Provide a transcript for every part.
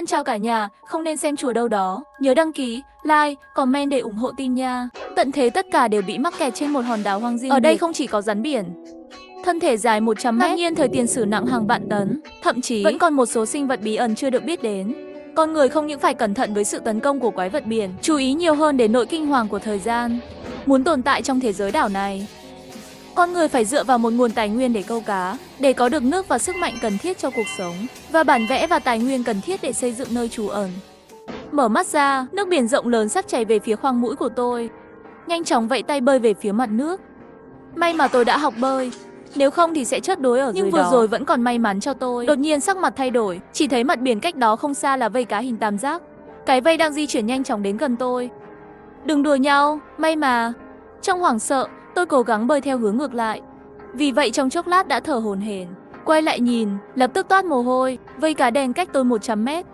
Thân chào cả nhà, không nên xem chùa đâu đó. Nhớ đăng ký, like, comment để ủng hộ tin nha. Tận thế tất cả đều bị mắc kẹt trên một hòn đảo hoang riêng. Ở đây không chỉ có rắn biển, thân thể dài 100 mét, ngạc nhiên thời tiền sử nặng hàng vạn tấn, thậm chí vẫn còn một số sinh vật bí ẩn chưa được biết đến. Con người không những phải cẩn thận với sự tấn công của quái vật biển, chú ý nhiều hơn đến nỗi kinh hoàng của thời gian. Muốn tồn tại trong thế giới đảo này, con người phải dựa vào một nguồn tài nguyên để câu cá, để có được nước và sức mạnh cần thiết cho cuộc sống, và bản vẽ và tài nguyên cần thiết để xây dựng nơi trú ẩn. Mở mắt ra, nước biển rộng lớn sắp chảy về phía khoang mũi của tôi. Nhanh chóng vẫy tay bơi về phía mặt nước. May mà tôi đã học bơi, nếu không thì sẽ chết đuối ở dưới đó. Nhưng vừa rồi vẫn còn may mắn cho tôi. Đột nhiên sắc mặt thay đổi, chỉ thấy mặt biển cách đó không xa là vây cá hình tam giác. Cái vây đang di chuyển nhanh chóng đến gần tôi. Đừng đùa nhau, may mà. Trong hoảng sợ, tôi cố gắng bơi theo hướng ngược lại. Vì vậy trong chốc lát đã thở hổn hển. Quay lại nhìn, lập tức toát mồ hôi. Vây cá đen cách tôi 100 mét.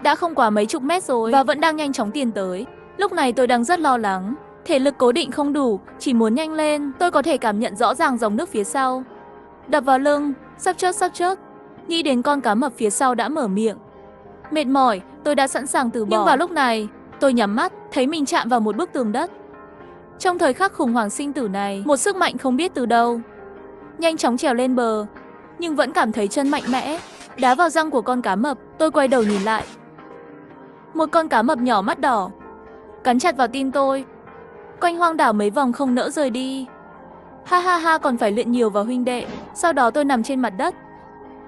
Đã không quá mấy chục mét rồi và vẫn đang nhanh chóng tiến tới. Lúc này tôi đang rất lo lắng. Thể lực cố định không đủ, chỉ muốn nhanh lên. Tôi có thể cảm nhận rõ ràng dòng nước phía sau đập vào lưng, sắp chết. Nghĩ đến con cá mập phía sau đã mở miệng. Mệt mỏi, tôi đã sẵn sàng từ bỏ. Nhưng vào lúc này, tôi nhắm mắt, thấy mình chạm vào một bức tường đất. Trong thời khắc khủng hoảng sinh tử này, một sức mạnh không biết từ đâu nhanh chóng trèo lên bờ, nhưng vẫn cảm thấy chân mạnh mẽ đá vào răng của con cá mập. Tôi quay đầu nhìn lại. Một con cá mập nhỏ mắt đỏ cắn chặt vào tim tôi. Quanh hoang đảo mấy vòng không nỡ rời đi. Ha ha ha, còn phải luyện nhiều vào huynh đệ. Sau đó tôi nằm trên mặt đất.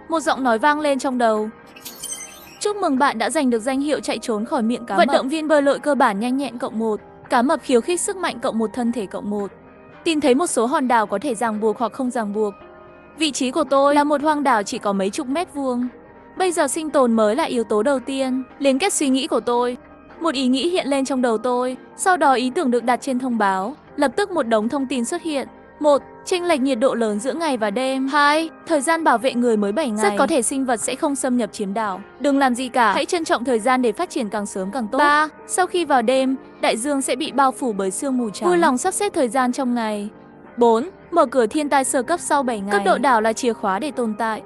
Một giọng nói vang lên trong đầu. Chúc mừng bạn đã giành được danh hiệu chạy trốn khỏi miệng cá mập. Vận động viên bơi lội cơ bản nhanh nhẹn +1. Cá mập khiêu khích sức mạnh +1, thân thể +1. Tìm thấy một số hòn đảo có thể ràng buộc hoặc không ràng buộc. Vị trí của tôi là một hoang đảo chỉ có mấy chục mét vuông. Bây giờ sinh tồn mới là yếu tố đầu tiên. Liên kết suy nghĩ của tôi. Một ý nghĩ hiện lên trong đầu tôi. Sau đó ý tưởng được đặt trên thông báo. Lập tức một đống thông tin xuất hiện. 1. Chênh lệch nhiệt độ lớn giữa ngày và đêm. 2. Thời gian bảo vệ người mới 7 ngày. Rất có thể sinh vật sẽ không xâm nhập chiếm đảo. Đừng làm gì cả, hãy trân trọng thời gian để phát triển càng sớm càng tốt. 3. Sau khi vào đêm, đại dương sẽ bị bao phủ bởi sương mù trắng. Vui lòng sắp xếp thời gian trong ngày. 4. Mở cửa thiên tai sơ cấp sau 7 ngày. Cấp độ đảo là chìa khóa để tồn tại.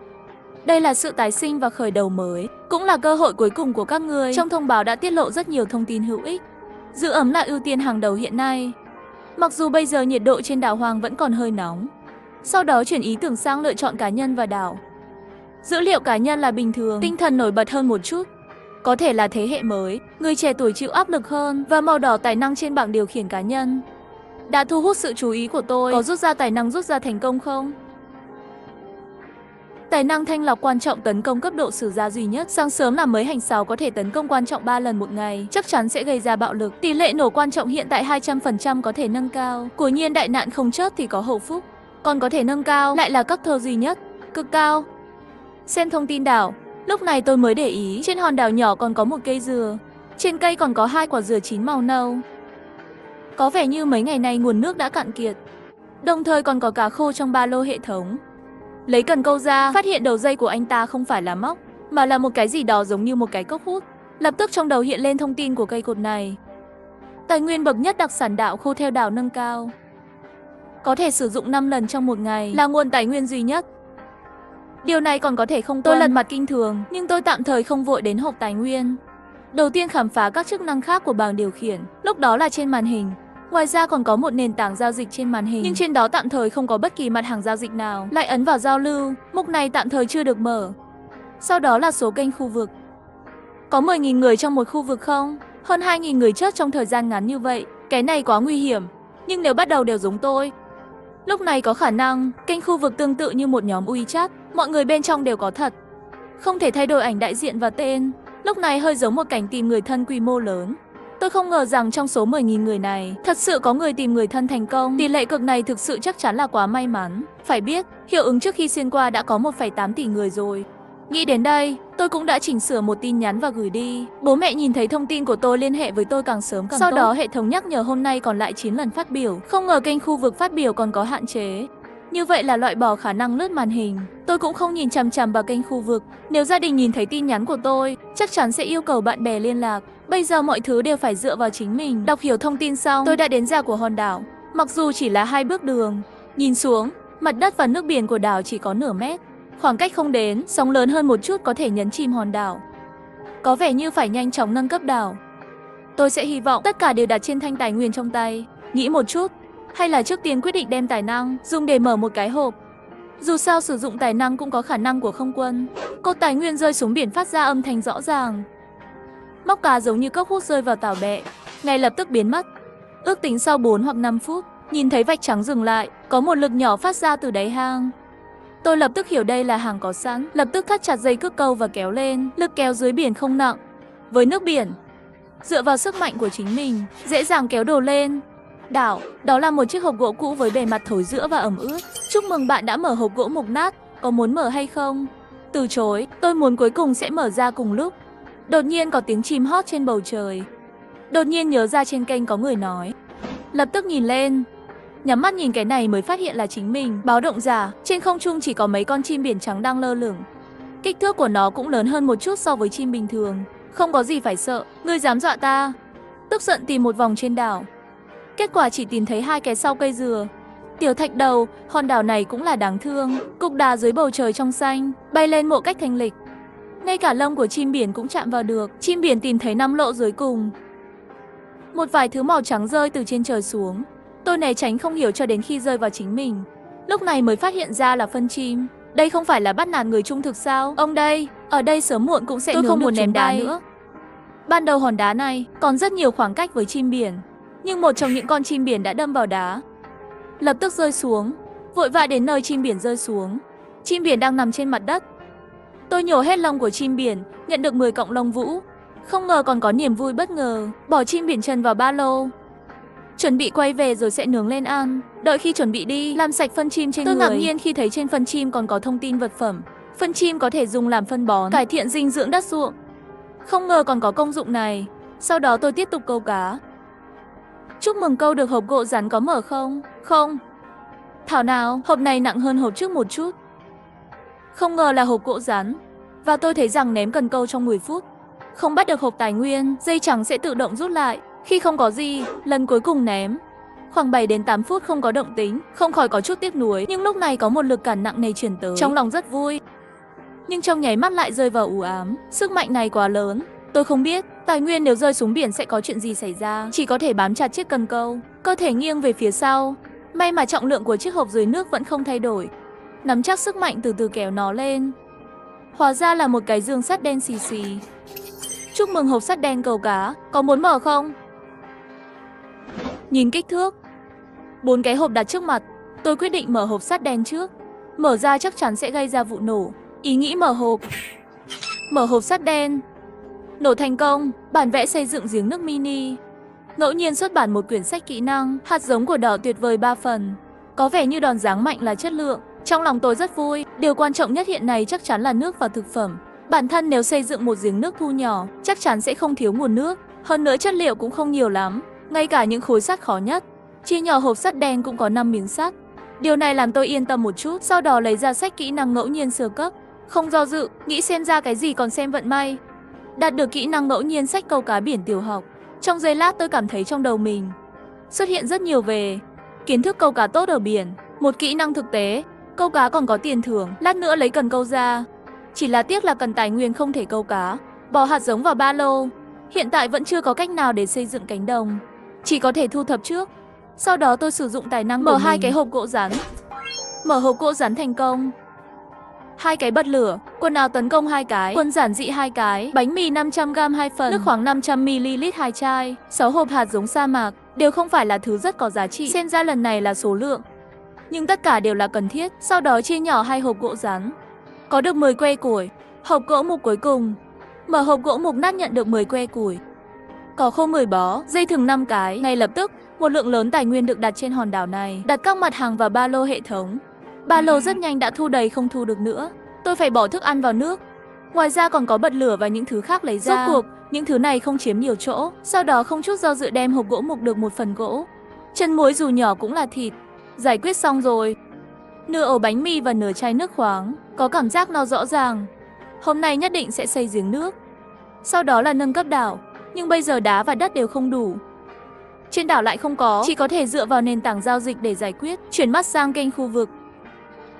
Đây là sự tái sinh và khởi đầu mới, cũng là cơ hội cuối cùng của các ngươi. Trong thông báo đã tiết lộ rất nhiều thông tin hữu ích. Giữ ấm là ưu tiên hàng đầu hiện nay. Mặc dù bây giờ nhiệt độ trên đảo hoang vẫn còn hơi nóng. Sau đó chuyển ý tưởng sang lựa chọn cá nhân và đảo. Dữ liệu cá nhân là bình thường, tinh thần nổi bật hơn một chút. Có thể là thế hệ mới, người trẻ tuổi chịu áp lực hơn. Và màu đỏ tài năng trên bảng điều khiển cá nhân đã thu hút sự chú ý của tôi. Có rút ra tài năng rút ra thành công không? Tài năng thanh lọc quan trọng tấn công cấp độ sử gia duy nhất. Sáng sớm là mới hành 6 có thể tấn công quan trọng 3 lần một ngày. Chắc chắn sẽ gây ra bạo lực. Tỷ lệ nổ quan trọng hiện tại 200% có thể nâng cao. Của nhiên đại nạn không chết thì có hậu phúc. Còn có thể nâng cao lại là cấp thơ duy nhất. Cực cao. Xem thông tin đảo. Lúc này tôi mới để ý. Trên hòn đảo nhỏ còn có một cây dừa. Trên cây còn có 2 quả dừa chín màu nâu. Có vẻ như mấy ngày nay nguồn nước đã cạn kiệt. Đồng thời còn có cá khô trong ba lô hệ thống. Lấy cần câu ra, phát hiện đầu dây của anh ta không phải là móc, mà là một cái gì đó giống như một cái cốc hút. Lập tức trong đầu hiện lên thông tin của cây cột này. Tài nguyên bậc nhất đặc sản đảo khô theo đảo nâng cao. Có thể sử dụng 5 lần trong một ngày, là nguồn tài nguyên duy nhất. Điều này còn có thể không tôi lật mặt kinh thường, nhưng tôi tạm thời không vội đến hộp tài nguyên. Đầu tiên khám phá các chức năng khác của bảng điều khiển, lúc đó là trên màn hình. Ngoài ra còn có một nền tảng giao dịch trên màn hình, nhưng trên đó tạm thời không có bất kỳ mặt hàng giao dịch nào. Lại ấn vào giao lưu, mục này tạm thời chưa được mở. Sau đó là số kênh khu vực. Có 10.000 người trong một khu vực không? Hơn 2.000 người chết trong thời gian ngắn như vậy. Cái này quá nguy hiểm. Nhưng nếu bắt đầu đều giống tôi, lúc này có khả năng kênh khu vực tương tự như một nhóm WeChat. Mọi người bên trong đều có thật. Không thể thay đổi ảnh đại diện và tên. Lúc này hơi giống một cảnh tìm người thân quy mô lớn. Tôi không ngờ rằng trong số 10.000 người này, thật sự có người tìm người thân thành công. Tỷ lệ cực này thực sự chắc chắn là quá may mắn. Phải biết, hiệu ứng trước khi xuyên qua đã có 1,8 tỷ người rồi. Nghĩ đến đây, tôi cũng đã chỉnh sửa một tin nhắn và gửi đi. Bố mẹ nhìn thấy thông tin của tôi liên hệ với tôi càng sớm càng tốt. Sau đó hệ thống nhắc nhở hôm nay còn lại 9 lần phát biểu. Không ngờ kênh khu vực phát biểu còn có hạn chế. Như vậy là loại bỏ khả năng lướt màn hình. Tôi cũng không nhìn chằm chằm vào kênh khu vực. Nếu gia đình nhìn thấy tin nhắn của tôi, chắc chắn sẽ yêu cầu bạn bè liên lạc. Bây giờ mọi thứ đều phải dựa vào chính mình. Đọc hiểu thông tin xong, tôi đã đến ra của hòn đảo. Mặc dù chỉ là 2 bước đường. Nhìn xuống, mặt đất và nước biển của đảo chỉ có nửa mét. Khoảng cách không đến, sóng lớn hơn một chút có thể nhấn chìm hòn đảo. có vẻ như phải nhanh chóng nâng cấp đảo. Tôi sẽ hy vọng tất cả đều đặt trên thanh tài nguyên trong tay. Nghĩ một chút, hay là trước tiên quyết định đem tài năng dùng để mở một cái hộp. Dù sao sử dụng tài năng cũng có khả năng của không quân. Cột tài nguyên rơi xuống biển phát ra âm thanh rõ ràng. Móc cá giống như cốc hút rơi vào tảo bẹ, ngay lập tức biến mất. Ước tính sau 4 hoặc 5 phút, nhìn thấy vạch trắng dừng lại, có một lực nhỏ phát ra từ đáy hang. Tôi lập tức hiểu đây là hàng có sẵn, lập tức thắt chặt dây cước câu và kéo lên. Lực kéo dưới biển không nặng. Với nước biển, dựa vào sức mạnh của chính mình, dễ dàng kéo đồ lên. Đảo, đó là một chiếc hộp gỗ cũ với bề mặt thối rữa và ẩm ướt. Chúc mừng bạn đã mở hộp gỗ mục nát, có muốn mở hay không? Từ chối, tôi muốn cuối cùng sẽ mở ra cùng lúc. Đột nhiên có tiếng chim hót trên bầu trời. Đột nhiên nhớ ra trên kênh có người nói. Lập tức nhìn lên. Nhắm mắt nhìn cái này mới phát hiện là chính mình. Báo động giả, trên không trung chỉ có mấy con chim biển trắng đang lơ lửng. Kích thước của nó cũng lớn hơn một chút so với chim bình thường. Không có gì phải sợ, ngươi dám dọa ta. Tức giận tìm một vòng trên đảo. Kết quả chỉ tìm thấy 2 cái sau cây dừa. Tiểu thạch đầu, hòn đảo này cũng là đáng thương. Cục đá dưới bầu trời trong xanh, bay lên một cách thanh lịch. Ngay cả lông của chim biển cũng chạm vào được. Chim biển tìm thấy 5 lỗ dưới cùng. Một vài thứ màu trắng rơi từ trên trời xuống. Tôi né tránh không hiểu cho đến khi rơi vào chính mình. Lúc này mới phát hiện ra là phân chim. Đây không phải là bắt nạt người trung thực sao? Ông đây, ở đây sớm muộn cũng sẽ không muốn ném đá nữa. Ban đầu hòn đá này còn rất nhiều khoảng cách với chim biển, nhưng một trong những con chim biển đã đâm vào đá. Lập tức rơi xuống, vội vã đến nơi chim biển rơi xuống. Chim biển đang nằm trên mặt đất. Tôi nhổ hết lông của chim biển, nhận được 10 cọng lông vũ. Không ngờ còn có niềm vui bất ngờ, bỏ chim biển chân vào ba lô. Chuẩn bị quay về rồi sẽ nướng lên ăn. Đợi khi chuẩn bị đi, làm sạch phân chim trên người. Tôi ngạc nhiên khi thấy trên phân chim còn có thông tin vật phẩm. Phân chim có thể dùng làm phân bón, cải thiện dinh dưỡng đất ruộng. Không ngờ còn có công dụng này. Sau đó tôi tiếp tục câu cá. Chúc mừng câu được hộp gỗ rắn có mở không? Không. Thảo nào, hộp này nặng hơn hộp trước một chút. Không ngờ là hộp gỗ rắn. Và tôi thấy rằng ném cần câu trong 10 phút. Không bắt được hộp tài nguyên, dây trắng sẽ tự động rút lại. Khi không có gì, lần cuối cùng ném. Khoảng 7 đến 8 phút không có động tính, không khỏi có chút tiếc nuối. Nhưng lúc này có một lực cản nặng nề chuyển tới. Trong lòng rất vui. Nhưng trong nháy mắt lại rơi vào u ám. Sức mạnh này quá lớn. Tôi không biết, tài nguyên nếu rơi xuống biển sẽ có chuyện gì xảy ra. Chỉ có thể bám chặt chiếc cần câu, cơ thể nghiêng về phía sau. May mà trọng lượng của chiếc hộp dưới nước vẫn không thay đổi. Nắm chắc sức mạnh từ từ kéo nó lên. Hóa ra là một cái dương sắt đen xì xì. Chúc mừng hộp sắt đen cầu cá, có muốn mở không? Nhìn kích thước, 4 cái hộp đặt trước mặt, tôi quyết định mở hộp sắt đen trước. Mở ra chắc chắn sẽ gây ra vụ nổ. Ý nghĩ mở hộp. Mở hộp sắt đen. Nổ thành công, bản vẽ xây dựng giếng nước mini. Ngẫu nhiên xuất bản một quyển sách kỹ năng, hạt giống của đỏ tuyệt vời 3 phần. Có vẻ như đòn giáng mạnh là chất lượng. Trong lòng tôi rất vui, điều quan trọng nhất hiện nay chắc chắn là nước và thực phẩm. Bản thân nếu xây dựng một giếng nước thu nhỏ, chắc chắn sẽ không thiếu nguồn nước. Hơn nữa chất liệu cũng không nhiều lắm. Ngay cả những khối sắt khó nhất, chia nhỏ hộp sắt đen cũng có 5 miếng sắt. Điều này làm tôi yên tâm một chút, sau đó lấy ra sách kỹ năng ngẫu nhiên sơ cấp. Không do dự, nghĩ xem ra cái gì còn xem vận may. Đạt được kỹ năng ngẫu nhiên sách câu cá biển tiểu học. Trong giây lát tôi cảm thấy trong đầu mình xuất hiện rất nhiều về kiến thức câu cá tốt ở biển, một kỹ năng thực tế, câu cá còn có tiền thưởng, lát nữa lấy cần câu ra. Chỉ là tiếc là cần tài nguyên không thể câu cá. Bỏ hạt giống vào ba lô. Hiện tại vẫn chưa có cách nào để xây dựng cánh đồng, chỉ có thể thu thập trước. Sau đó tôi sử dụng tài năng mở 2 cái hộp gỗ rắn. Mở hộp gỗ rắn thành công. 2 cái bật lửa, quần áo tấn công 2 cái, quần giản dị 2 cái, bánh mì 500g 2 phần, nước khoáng 500ml 2 chai, 6 hộp hạt giống sa mạc, đều không phải là thứ rất có giá trị. Xem ra lần này là số lượng, nhưng tất cả đều là cần thiết. Sau đó chia nhỏ 2 hộp gỗ rắn. Có được 10 que củi. Hộp gỗ mục cuối cùng. Mở hộp gỗ mục nát nhận được 10 que củi. Cỏ khô 10 bó, dây thừng 5 cái. Ngay lập tức, một lượng lớn tài nguyên được đặt trên hòn đảo này. Đặt các mặt hàng vào ba lô hệ thống. Ba lô rất nhanh đã thu đầy, không thu được nữa. Tôi phải bỏ thức ăn vào nước. Ngoài ra còn có bật lửa và những thứ khác lấy ra. Rốt cuộc, những thứ này không chiếm nhiều chỗ. Sau đó không chút do dự đem hộp gỗ mục được một phần gỗ. Chân muối dù nhỏ cũng là thịt. Giải quyết xong rồi. Nửa ổ bánh mì và nửa chai nước khoáng. Có cảm giác nó rõ ràng. Hôm nay nhất định sẽ xây giếng nước. Sau đó là nâng cấp đảo. Nhưng bây giờ đá và đất đều không đủ. Trên đảo lại không có, chỉ có thể dựa vào nền tảng giao dịch để giải quyết. Chuyển mắt sang kênh khu vực.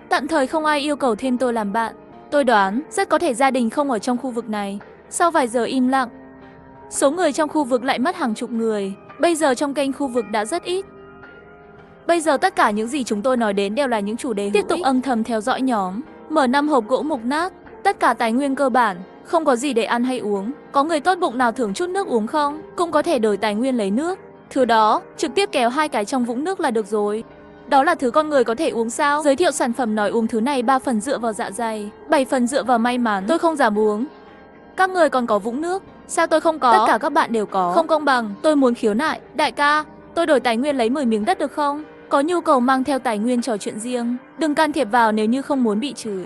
Tạm thời không ai yêu cầu thêm tôi làm bạn. Tôi đoán rất có thể gia đình không ở trong khu vực này. Sau vài giờ im lặng, số người trong khu vực lại mất hàng chục người. Bây giờ trong kênh khu vực đã rất ít. Bây giờ tất cả những gì chúng tôi nói đến đều là những chủ đề hữu ích. Tiếp tục âm thầm theo dõi nhóm. Mở 5 hộp gỗ mục nát. Tất cả tài nguyên cơ bản, không có gì để ăn hay uống. Có người tốt bụng nào thưởng chút nước uống không? Cũng có thể đổi tài nguyên lấy nước. Thứ đó, trực tiếp kéo 2 cái trong vũng nước là được rồi. Đó là thứ con người có thể uống sao? Giới thiệu sản phẩm nói uống thứ này 3 phần dựa vào dạ dày, 7 phần dựa vào may mắn. Tôi không dám uống. Các người còn có vũng nước, sao tôi không có? Tất cả các bạn đều có. Không công bằng, tôi muốn khiếu nại. Đại ca, tôi đổi tài nguyên lấy 10 miếng đất được không? Có nhu cầu mang theo tài nguyên trò chuyện riêng. Đừng can thiệp vào nếu như không muốn bị chửi.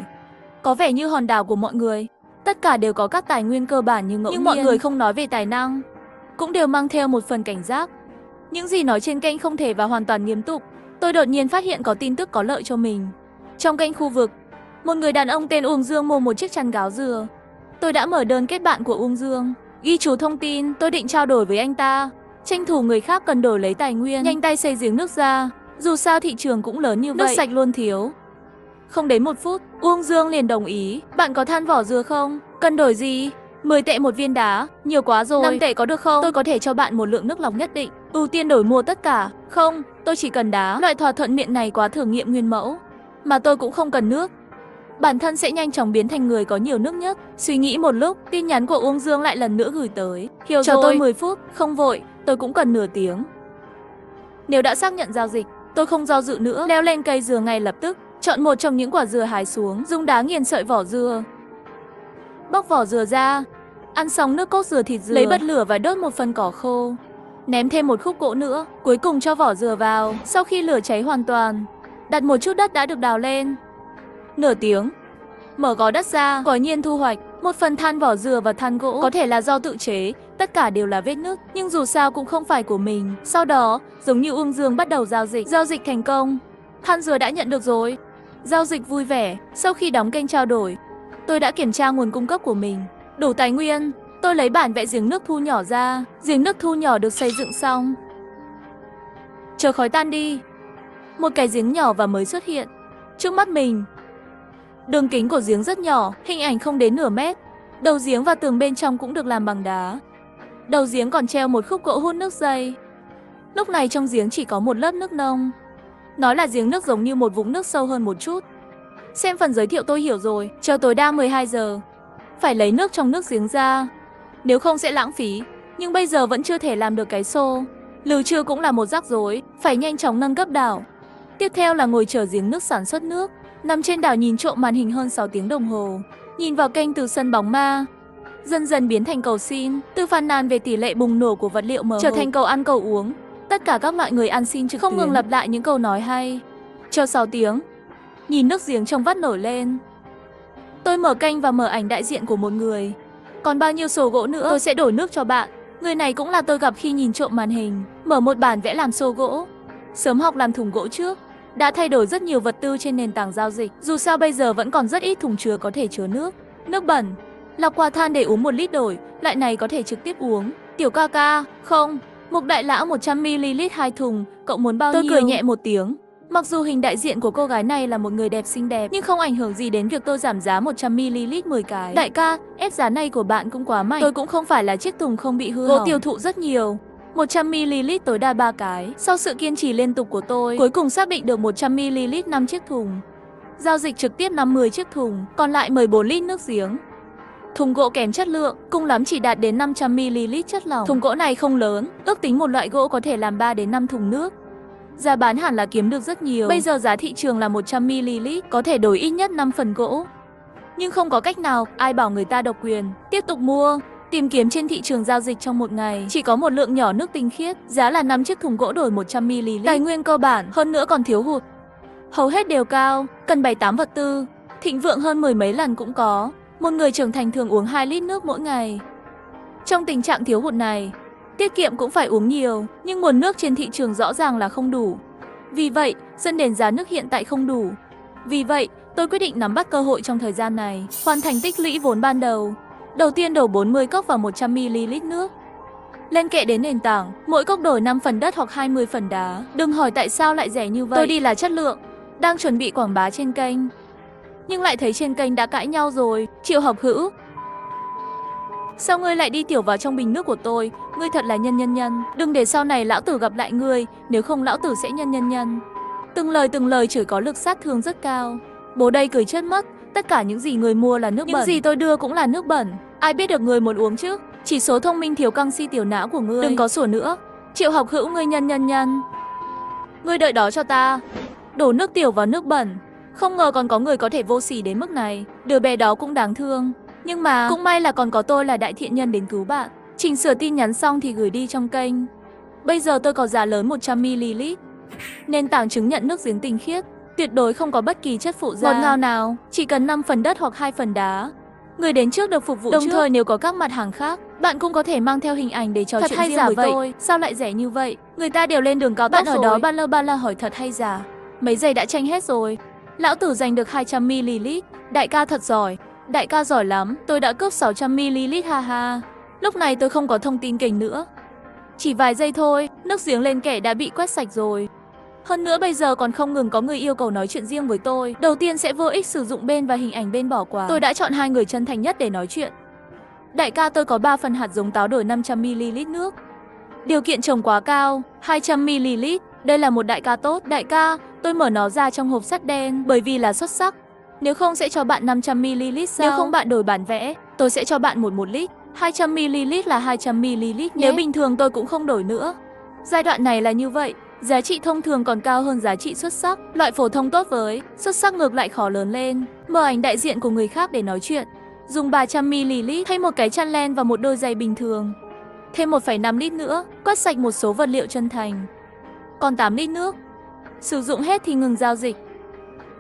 Có vẻ như hòn đảo của mọi người, tất cả đều có các tài nguyên cơ bản như ngẫu nhiên. Nhưng mọi người không nói về tài năng, cũng đều mang theo một phần cảnh giác. Những gì nói trên kênh không thể và hoàn toàn nghiêm túc. Tôi đột nhiên phát hiện có tin tức có lợi cho mình. Trong kênh khu vực, một người đàn ông tên Uông Dương mua một chiếc chăn gáo dừa. Tôi đã mở đơn kết bạn của Uông Dương, ghi chú thông tin, tôi định trao đổi với anh ta. Tranh thủ người khác cần đổi lấy tài nguyên, nhanh tay xây giếng nước ra. Dù sao thị trường cũng lớn như vậy, nước sạch luôn thiếu. Không đến 1 phút, Uông Dương liền đồng ý. Bạn có than vỏ dừa không? Cần đổi gì? 10 tệ một viên đá, nhiều quá rồi. 5 tệ có được không? Tôi có thể cho bạn một lượng nước lọc nhất định. Ưu tiên đổi mua tất cả. Không, tôi chỉ cần đá. Loại thỏa thuận miệng này quá thử nghiệm nguyên mẫu. Mà tôi cũng không cần nước. Bản thân sẽ nhanh chóng biến thành người có nhiều nước nhất. Suy nghĩ một lúc, tin nhắn của Uông Dương lại lần nữa gửi tới. Hiểu cho tôi 10 phút, không vội, tôi cũng cần nửa tiếng. Nếu đã xác nhận giao dịch, tôi không do dự nữa, leo lên cây dừa ngay lập tức. Chọn một trong những quả dừa hái xuống, dùng đá nghiền sợi vỏ dừa. Bóc vỏ dừa ra, ăn xong nước cốt dừa thịt dừa, lấy bật lửa và đốt một phần cỏ khô. Ném thêm một khúc gỗ nữa, cuối cùng cho vỏ dừa vào. Sau khi lửa cháy hoàn toàn, đặt một chút đất đã được đào lên. Nửa tiếng, mở gó đất ra, quả nhiên thu hoạch. Một phần than vỏ dừa và than gỗ, có thể là do tự chế, tất cả đều là vết nứt, nhưng dù sao cũng không phải của mình. Sau đó, giống như Uông Dương bắt đầu giao dịch thành công. Than dừa đã nhận được rồi. Giao dịch vui vẻ. Sau khi đóng kênh trao đổi, tôi đã kiểm tra nguồn cung cấp của mình. Đủ tài nguyên, tôi lấy bản vẽ giếng nước thu nhỏ ra. Giếng nước thu nhỏ được xây dựng xong. Chờ khói tan đi, một cái giếng nhỏ và mới xuất hiện trước mắt mình. Đường kính của giếng rất nhỏ, hình ảnh không đến nửa mét. Đầu giếng và tường bên trong cũng được làm bằng đá. Đầu giếng còn treo một khúc gỗ hút nước dây. Lúc này trong giếng chỉ có một lớp nước nông. Nói là giếng nước giống như một vũng nước sâu hơn một chút. Xem phần giới thiệu tôi hiểu rồi. Chờ tối đa 12 giờ, phải lấy nước trong nước giếng ra, nếu không sẽ lãng phí. Nhưng bây giờ vẫn chưa thể làm được cái xô. Lừ trưa cũng là một rắc rối, phải nhanh chóng nâng cấp đảo. Tiếp theo là ngồi chờ giếng nước sản xuất nước. Nằm trên đảo nhìn trộm màn hình hơn 6 tiếng đồng hồ. Nhìn vào kênh từ sân bóng ma, dần dần biến thành cầu xin. Từ phàn nàn về tỷ lệ bùng nổ của vật liệu mờ hồ, trở thành cầu ăn cầu uống. Tất cả các loại người ăn xin trực tuyến không ngừng lặp lại những câu nói hay. Chờ 6 tiếng, nhìn nước giếng trong vắt nổi lên. Tôi mở kênh và mở ảnh đại diện của một người. Còn bao nhiêu xô gỗ nữa, tôi sẽ đổi nước cho bạn. Người này cũng là tôi gặp khi nhìn trộm màn hình. Mở một bản vẽ làm xô gỗ. Sớm học làm thùng gỗ trước. Đã thay đổi rất nhiều vật tư trên nền tảng giao dịch. Dù sao bây giờ vẫn còn rất ít thùng chứa có thể chứa nước. Nước bẩn, lọc qua than để uống 1 lít đổi. Loại này có thể trực tiếp uống. Tiểu ca ca, không. Mục đại lão 100ml 2 thùng, cậu muốn bao nhiêu? Tôi cười nhẹ một tiếng. Mặc dù hình đại diện của cô gái này là một người đẹp xinh đẹp, nhưng không ảnh hưởng gì đến việc tôi giảm giá 100ml 10 cái. Đại ca, ép giá này của bạn cũng quá mạnh. Tôi cũng không phải là chiếc thùng không bị hư hỏng. Gỗ tiêu thụ rất nhiều. 100ml tối đa 3 cái. Sau sự kiên trì liên tục của tôi, cuối cùng xác định được 100ml 5 chiếc thùng. Giao dịch trực tiếp 50 chiếc thùng, còn lại 14 lít nước giếng. Thùng gỗ kém chất lượng, cùng lắm chỉ đạt đến 500ml chất lỏng. Thùng gỗ này không lớn, ước tính một loại gỗ có thể làm 3 đến 5 thùng nước. Giá bán hẳn là kiếm được rất nhiều. Bây giờ giá thị trường là 100ml, có thể đổi ít nhất 5 phần gỗ. Nhưng không có cách nào, ai bảo người ta độc quyền. Tiếp tục mua, tìm kiếm trên thị trường giao dịch trong một ngày. Chỉ có một lượng nhỏ nước tinh khiết, giá là 5 chiếc thùng gỗ đổi 100ml. Tài nguyên cơ bản, hơn nữa còn thiếu hụt. Hầu hết đều cao, cần 7-8 vật tư. Thịnh vượng hơn 10 mấy lần cũng có. Một người trưởng thành thường uống 2 lít nước mỗi ngày. Trong tình trạng thiếu hụt này, tiết kiệm cũng phải uống nhiều, nhưng nguồn nước trên thị trường rõ ràng là không đủ. Vì vậy, dẫn đến giá nước hiện tại không đủ. Vì vậy, tôi quyết định nắm bắt cơ hội trong thời gian này, hoàn thành tích lũy vốn ban đầu. Đầu tiên đổ 40 cốc vào 100ml nước. Lên kệ đến nền tảng, mỗi cốc đổi 5 phần đất hoặc 20 phần đá. Đừng hỏi tại sao lại rẻ như vậy. Tôi đi là chất lượng, đang chuẩn bị quảng bá trên kênh. Nhưng lại thấy trên kênh đã cãi nhau rồi, Triệu Hợp Hữu. Sao ngươi lại đi tiểu vào trong bình nước của tôi? Ngươi thật là nhân. Đừng để sau này lão tử gặp lại ngươi, nếu không lão tử sẽ nhân. Từng lời chửi có lực sát thương rất cao. Bố đây cười chết mất, tất cả những gì người mua là nước bẩn. Những gì tôi đưa cũng là nước bẩn. Ai biết được người muốn uống chứ? Chỉ số thông minh thiếu canxi tiểu não của ngươi. Đừng có sủa nữa. Triệu Học Hữu ngươi nhân. Ngươi đợi đó cho ta. Đổ nước tiểu vào nước bẩn. Không ngờ còn có người có thể vô sỉ đến mức này. Đứa bé đó cũng đáng thương. Nhưng mà cũng may là còn có tôi là đại thiện nhân đến cứu bạn. Chỉnh sửa tin nhắn xong thì gửi đi trong kênh. Bây giờ tôi có giá lớn 100ml. Nền tảng chứng nhận nước giếng tinh khiết, tuyệt đối không có bất kỳ chất phụ gia. Ngọt ngào nào, chỉ cần 5 phần đất hoặc 2 phần đá. Người đến trước được phục vụ đồng thời nếu có các mặt hàng khác, bạn cũng có thể mang theo hình ảnh để trò chuyện riêng với tôi. Sao lại rẻ như vậy? Người ta đều lên đường cao tốc rồi. Bạn ở đó ba lơ hỏi thật hay giả? Mấy giây đã tranh hết rồi. Lão tử giành được 200ml. Đại ca thật giỏi. Đại ca giỏi lắm. Tôi đã cướp 600ml ha ha. Lúc này tôi không có thông tin kênh nữa. Chỉ vài giây thôi, nước giếng lên kẻ đã bị quét sạch rồi. Hơn nữa bây giờ còn không ngừng có người yêu cầu nói chuyện riêng với tôi. Đầu tiên sẽ vô ích sử dụng bên và hình ảnh bên bỏ qua. Tôi đã chọn 2 người chân thành nhất để nói chuyện. Đại ca tôi có 3 phần hạt giống táo đổi 500ml nước. Điều kiện trồng quá cao, 200ml. Đây là một đại ca tốt. Đại ca, tôi mở nó ra trong hộp sắt đen bởi vì là xuất sắc. Nếu không sẽ cho bạn 500ml sao? Nếu không bạn đổi bản vẽ, tôi sẽ cho bạn 1 lít. 200ml là 200ml nhé. Nếu bình thường tôi cũng không đổi nữa. Giai đoạn này là như vậy. Giá trị thông thường còn cao hơn giá trị xuất sắc. Loại phổ thông tốt với xuất sắc ngược lại khó lớn lên. Mở ảnh đại diện của người khác để nói chuyện. Dùng 300ml thay một cái chăn len và một đôi giày bình thường. Thêm 1,5 lít nữa, quét sạch một số vật liệu chân thành. Còn 8 lít nước. Sử dụng hết thì ngừng giao dịch.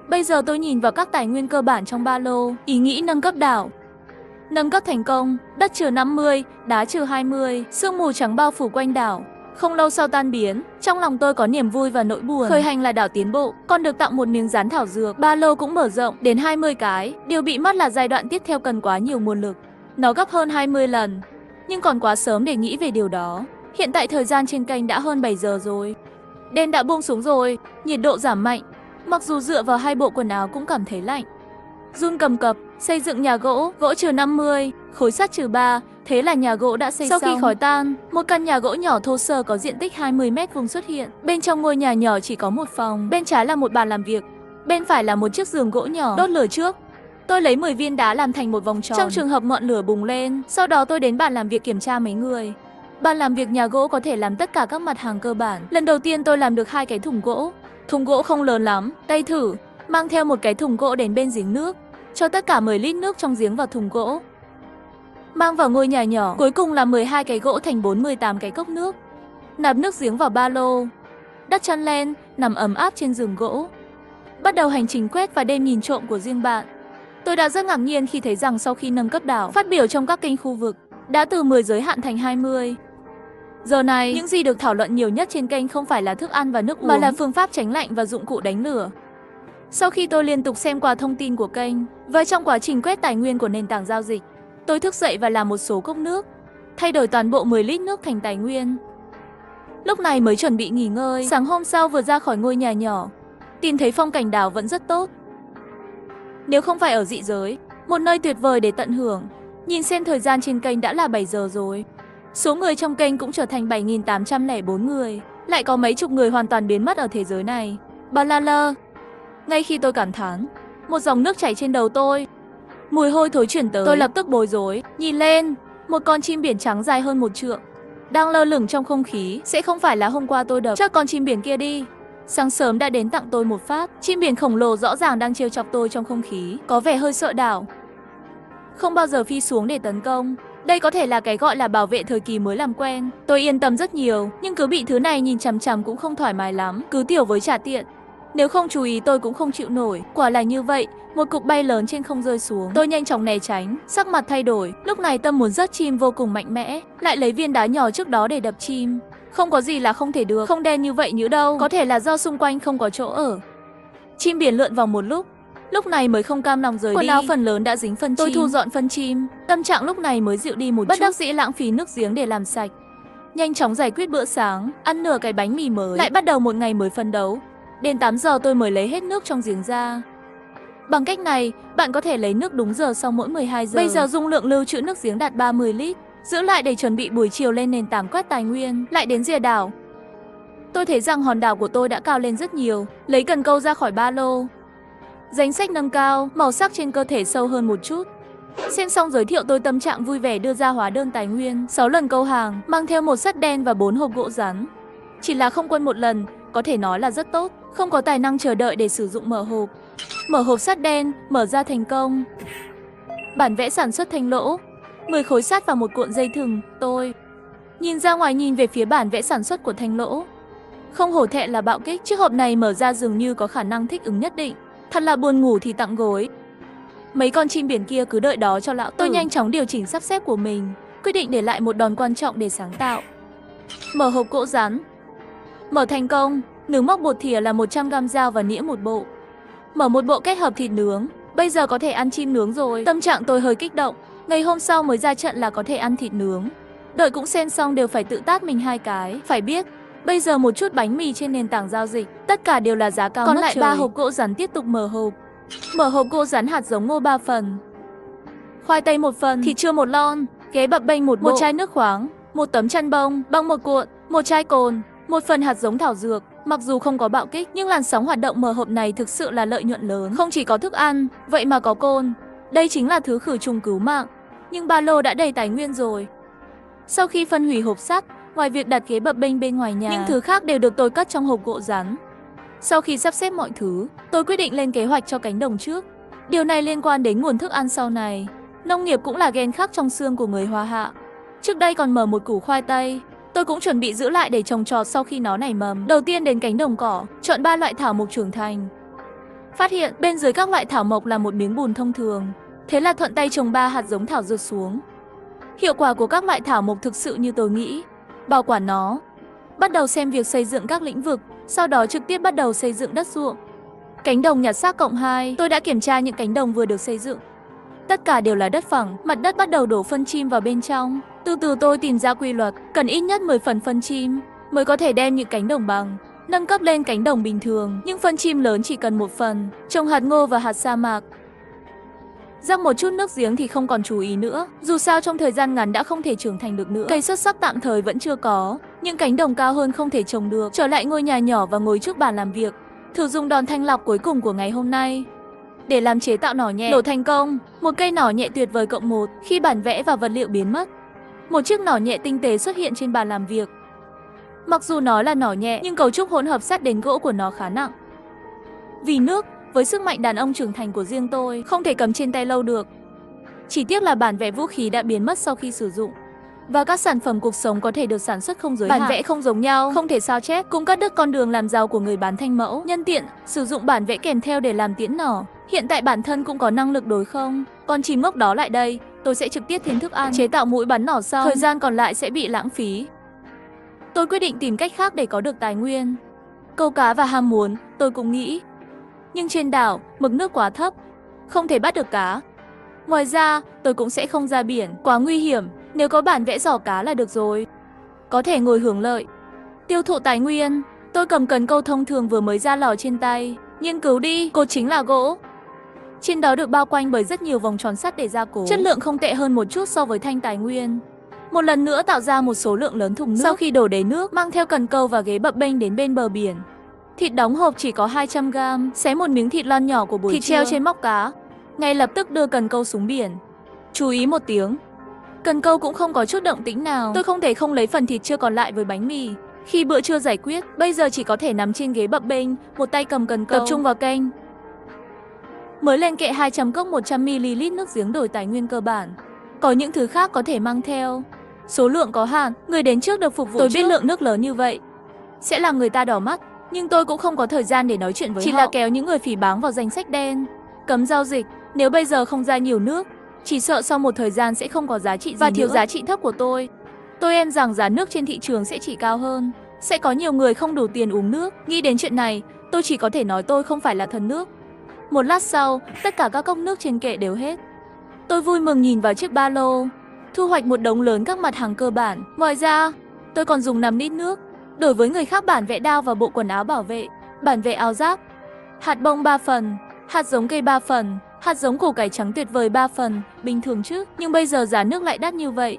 Bây giờ tôi nhìn vào các tài nguyên cơ bản trong ba lô. Ý nghĩ nâng cấp đảo. Nâng cấp thành công, đất trừ 50, đá trừ 20, sương mù trắng bao phủ quanh đảo. Không lâu sau tan biến, trong lòng tôi có niềm vui và nỗi buồn. Khởi hành là đảo tiến bộ, còn được tặng một miếng dán thảo dược. Ba lô cũng mở rộng đến 20 cái. Điều bị mất là giai đoạn tiếp theo cần quá nhiều nguồn lực. Nó gấp hơn 20 lần. Nhưng còn quá sớm để nghĩ về điều đó. Hiện tại thời gian trên kênh đã hơn 7 giờ rồi. Đêm đã buông xuống rồi, nhiệt độ giảm mạnh. Mặc dù dựa vào 2 bộ quần áo cũng cảm thấy lạnh. Run cầm cập, xây dựng nhà gỗ, gỗ trừ 50, khối sắt trừ 3, thế là nhà gỗ đã xây xong. Sau khi khói tan, một căn nhà gỗ nhỏ thô sơ có diện tích 20 m² xuất hiện. Bên trong ngôi nhà nhỏ chỉ có một phòng, bên trái là một bàn làm việc, bên phải là một chiếc giường gỗ nhỏ. Đốt lửa trước. Tôi lấy 10 viên đá làm thành một vòng tròn. Trong trường hợp ngọn lửa bùng lên, sau đó tôi đến bàn làm việc kiểm tra mấy người. Bàn làm việc nhà gỗ có thể làm tất cả các mặt hàng cơ bản. Lần đầu tiên tôi làm được 2 cái thùng gỗ. Thùng gỗ không lớn lắm, đây thử. Mang theo một cái thùng gỗ đến bên giếng nước, cho tất cả 10 lít nước trong giếng vào thùng gỗ. Mang vào ngôi nhà nhỏ, cuối cùng là 12 cái gỗ thành 48 cái cốc nước. Nạp nước giếng vào ba lô. Đắp chăn len, nằm ấm áp trên giường gỗ. Bắt đầu hành trình quét và đêm nhìn trộm của riêng bạn. Tôi đã rất ngạc nhiên khi thấy rằng sau khi nâng cấp đảo, phát biểu trong các kênh khu vực, đã từ 10 giới hạn thành 20. Giờ này, những gì được thảo luận nhiều nhất trên kênh không phải là thức ăn và nước uống, mà là phương pháp tránh lạnh và dụng cụ đánh lửa. Sau khi tôi liên tục xem qua thông tin của kênh, và trong quá trình quét tài nguyên của nền tảng giao dịch, tôi thức dậy và làm một số cốc nước, thay đổi toàn bộ 10 lít nước thành tài nguyên. Lúc này mới chuẩn bị nghỉ ngơi. Sáng hôm sau vừa ra khỏi ngôi nhà nhỏ, tìm thấy phong cảnh đảo vẫn rất tốt. Nếu không phải ở dị giới, một nơi tuyệt vời để tận hưởng. Nhìn xem thời gian trên kênh đã là 7 giờ rồi. Số người trong kênh cũng trở thành 7.804 người. Lại có mấy chục người hoàn toàn biến mất ở thế giới này. Ba la lơ. Ngay khi tôi cảm thán, một dòng nước chảy trên đầu tôi. Mùi hôi thối chuyển tới. Tôi lập tức bối rối. Nhìn lên, một con chim biển trắng dài hơn 1 trượng đang lơ lửng trong không khí. Sẽ không phải là hôm qua tôi đập chắc con chim biển kia đi. Sáng sớm đã đến tặng tôi một phát. Chim biển khổng lồ rõ ràng đang trêu chọc tôi trong không khí, có vẻ hơi sợ đảo. Không bao giờ phi xuống để tấn công. Đây có thể là cái gọi là bảo vệ thời kỳ mới làm quen. Tôi yên tâm rất nhiều, nhưng cứ bị thứ này nhìn chằm chằm cũng không thoải mái lắm. Cứ tiểu với trả tiện. Nếu không chú ý tôi cũng không chịu nổi. Quả là như vậy, một cục bay lớn trên không rơi xuống. Tôi nhanh chóng né tránh, sắc mặt thay đổi. Lúc này tâm muốn rớt chim vô cùng mạnh mẽ, lại lấy viên đá nhỏ trước đó để đập chim. Không có gì là không thể được, không đen như vậy nhữ đâu. Có thể là do xung quanh không có chỗ ở. Chim biển lượn vòng một lúc này mới không cam lòng rời đi. Quần áo phần lớn đã dính phân chim. Tôi thu dọn phân chim, tâm trạng lúc này mới dịu đi một chút. Bất đắc dĩ lãng phí nước giếng để làm sạch. Nhanh chóng giải quyết bữa sáng, ăn nửa cái bánh mì mới, lại bắt đầu một ngày mới phấn đấu. Đến 8 giờ tôi mới lấy hết nước trong giếng ra. Bằng cách này, bạn có thể lấy nước đúng giờ sau mỗi 12 giờ. Bây giờ dung lượng lưu trữ nước giếng đạt 30 lít. Giữ lại để chuẩn bị buổi chiều lên nền tảng quét tài nguyên. Lại đến rìa đảo. Tôi thấy rằng hòn đảo của tôi đã cao lên rất nhiều. Lấy cần câu ra khỏi ba lô. Danh sách nâng cao, màu sắc trên cơ thể sâu hơn một chút. Xem xong giới thiệu tôi tâm trạng vui vẻ đưa ra hóa đơn tài nguyên. 6 lần câu hàng, mang theo một sắt đen và 4 hộp gỗ rắn. Chỉ là không quân một lần, có thể nói là rất tốt. Không có tài năng chờ đợi để sử dụng mở hộp. Mở hộp sắt đen, mở ra thành công. Bản vẽ sản xuất thanh lỗ. 10 khối sắt và một cuộn dây thừng. Tôi nhìn ra ngoài, nhìn về phía bản vẽ sản xuất của thanh lỗ. Không hổ thẹn là bạo kích. Chiếc hộp này mở ra dường như có khả năng thích ứng nhất định. Thật là buồn ngủ thì tặng gối. Mấy con chim biển kia cứ đợi đó cho lão tử. Tôi nhanh chóng điều chỉnh sắp xếp của mình, quyết định để lại một đòn quan trọng để sáng tạo. Mở hộp gỗ rắn. Mở thành công. Nướng móc bột thìa là 100g dao và nĩa một bộ. Mở một bộ kết hợp thịt nướng. Bây giờ có thể ăn chim nướng rồi. Tâm trạng tôi hơi kích động. Ngày hôm sau mới ra trận là có thể ăn thịt nướng. Đợi cũng xem xong đều phải tự tát mình 2 cái. Phải biết, bây giờ một chút bánh mì trên nền tảng giao dịch, tất cả đều là giá cao. Còn lại 3 hộp gỗ rắn tiếp tục mở hộp. Mở hộp gỗ rắn hạt giống ngô 3 phần. Khoai tây 1 phần, thịt chua 1 lon, ghế bập bênh 1 bộ, 1 chai nước khoáng, 1 tấm chăn bông, băng 1 cuộn, 1 chai cồn, 1 phần hạt giống thảo dược. Mặc dù không có bạo kích, nhưng làn sóng hoạt động mở hộp này thực sự là lợi nhuận lớn. Không chỉ có thức ăn, vậy mà có cồn. Đây chính là thứ khử trùng cứu mạng. Nhưng ba lô đã đầy tài nguyên rồi. Sau khi phân hủy hộp sắt, ngoài việc đặt ghế bập bênh bên ngoài nhà, những thứ khác đều được tôi cất trong hộp gỗ rắn. Sau khi sắp xếp mọi thứ, tôi quyết định lên kế hoạch cho cánh đồng trước. Điều này liên quan đến nguồn thức ăn sau này. Nông nghiệp cũng là gen khắc trong xương của người Hoa Hạ. Trước đây còn mở một củ khoai tây. Tôi cũng chuẩn bị giữ lại để trồng trọt sau khi nó nảy mầm. Đầu tiên đến cánh đồng cỏ, chọn 3 loại thảo mộc trưởng thành. Phát hiện bên dưới các loại thảo mộc là một miếng bùn thông thường. Thế là thuận tay trồng 3 hạt giống thảo dược xuống. Hiệu quả của các loại thảo mộc thực sự như tôi nghĩ. Bảo quản nó. Bắt đầu xem việc xây dựng các lĩnh vực, sau đó trực tiếp bắt đầu xây dựng đất ruộng. Cánh đồng nhặt xác cộng 2, tôi đã kiểm tra những cánh đồng vừa được xây dựng. Tất cả đều là đất phẳng, mặt đất bắt đầu đổ phân chim vào bên trong. Từ từ tôi tìm ra quy luật, cần ít nhất 10 phần phân chim mới có thể đem những cánh đồng bằng nâng cấp lên cánh đồng bình thường, nhưng phân chim lớn chỉ cần 1 phần. Trồng hạt ngô và hạt sa mạc. Rắc một chút nước giếng thì không còn chú ý nữa, dù sao trong thời gian ngắn đã không thể trưởng thành được nữa. Cây xuất sắc tạm thời vẫn chưa có, nhưng cánh đồng cao hơn không thể trồng được. Trở lại ngôi nhà nhỏ và ngồi trước bàn làm việc, thử dùng đòn thanh lọc cuối cùng của ngày hôm nay để làm chế tạo nỏ nhẹ. Nổ thành công, một cây nỏ nhẹ tuyệt vời cộng 1. Khi bản vẽ và vật liệu biến mất, một chiếc nỏ nhẹ tinh tế xuất hiện trên bàn làm việc. Mặc dù nó là nỏ nhẹ, nhưng cấu trúc hỗn hợp sắt đến gỗ của nó khá nặng. Vì nước, với sức mạnh đàn ông trưởng thành của riêng tôi, không thể cầm trên tay lâu được. Chỉ tiếc là bản vẽ vũ khí đã biến mất sau khi sử dụng. Và các sản phẩm cuộc sống có thể được sản xuất không giới hạn. Bản vẽ không giống nhau, không thể sao chép, cũng cắt đứt con đường làm giàu của người bán thanh mẫu. Nhân tiện, sử dụng bản vẽ kèm theo để làm tiễn nỏ. Hiện tại bản thân cũng có năng lực đối không. Còn chim ngốc đó lại đây, tôi sẽ trực tiếp thêm thức ăn, chế tạo mũi bắn nỏ xong, thời gian còn lại sẽ bị lãng phí. Tôi quyết định tìm cách khác để có được tài nguyên. Câu cá và ham muốn, tôi cũng nghĩ. Nhưng trên đảo, mực nước quá thấp, không thể bắt được cá. Ngoài ra, tôi cũng sẽ không ra biển, quá nguy hiểm. Nếu có bản vẽ giỏ cá là được rồi. Có thể ngồi hưởng lợi. Tiêu thụ tài nguyên, tôi cầm cần câu thông thường vừa mới ra lò trên tay. Nghiên cứu đi, cột chính là gỗ. Trên đó được bao quanh bởi rất nhiều vòng tròn sắt để gia cố. Chất lượng không tệ hơn một chút so với thanh tài nguyên. Một lần nữa tạo ra một số lượng lớn thùng nước. Sau khi đổ đầy nước, mang theo cần câu và ghế bập bênh đến bên bờ biển. Thịt đóng hộp chỉ có 200g, xé một miếng thịt lon nhỏ của buổi thịt trưa. Treo trên móc cá. Ngay lập tức đưa cần câu xuống biển. Chú ý một tiếng. Cần câu cũng không có chút động tĩnh nào. Tôi không thể không lấy phần thịt chưa còn lại với bánh mì. Khi bữa trưa giải quyết, bây giờ chỉ có thể nằm trên ghế bập bênh, một tay cầm cần câu, tập trung vào kênh. Mới lên kệ 200 cốc 100ml nước giếng đổi tài nguyên cơ bản. Có những thứ khác có thể mang theo. Số lượng có hạn, người đến trước được phục vụ. Tôi biết lượng nước lớn như vậy sẽ làm người ta đỏ mắt, nhưng tôi cũng không có thời gian để nói chuyện với họ. Chỉ là kéo những người phỉ báng vào danh sách đen. Cấm giao dịch, nếu bây giờ không ra nhiều nước, chỉ sợ sau một thời gian sẽ không có giá trị gì và thiếu giá trị thấp của tôi. Tôi em rằng giá nước trên thị trường sẽ chỉ cao hơn. Sẽ có nhiều người không đủ tiền uống nước. Nghĩ đến chuyện này, tôi chỉ có thể nói tôi không phải là thần nước. Một lát sau, tất cả các cốc nước trên kệ đều hết. Tôi vui mừng nhìn vào chiếc ba lô, thu hoạch một đống lớn các mặt hàng cơ bản. Ngoài ra, tôi còn dùng 5 lít nước, đổi với người khác bản vẽ đao và bộ quần áo bảo vệ, bản vẽ áo giáp, hạt bông 3 phần, Hạt giống cây 3 phần, hạt giống củ cải trắng tuyệt vời 3 phần, bình thường chứ, nhưng bây giờ giá nước lại đắt như vậy.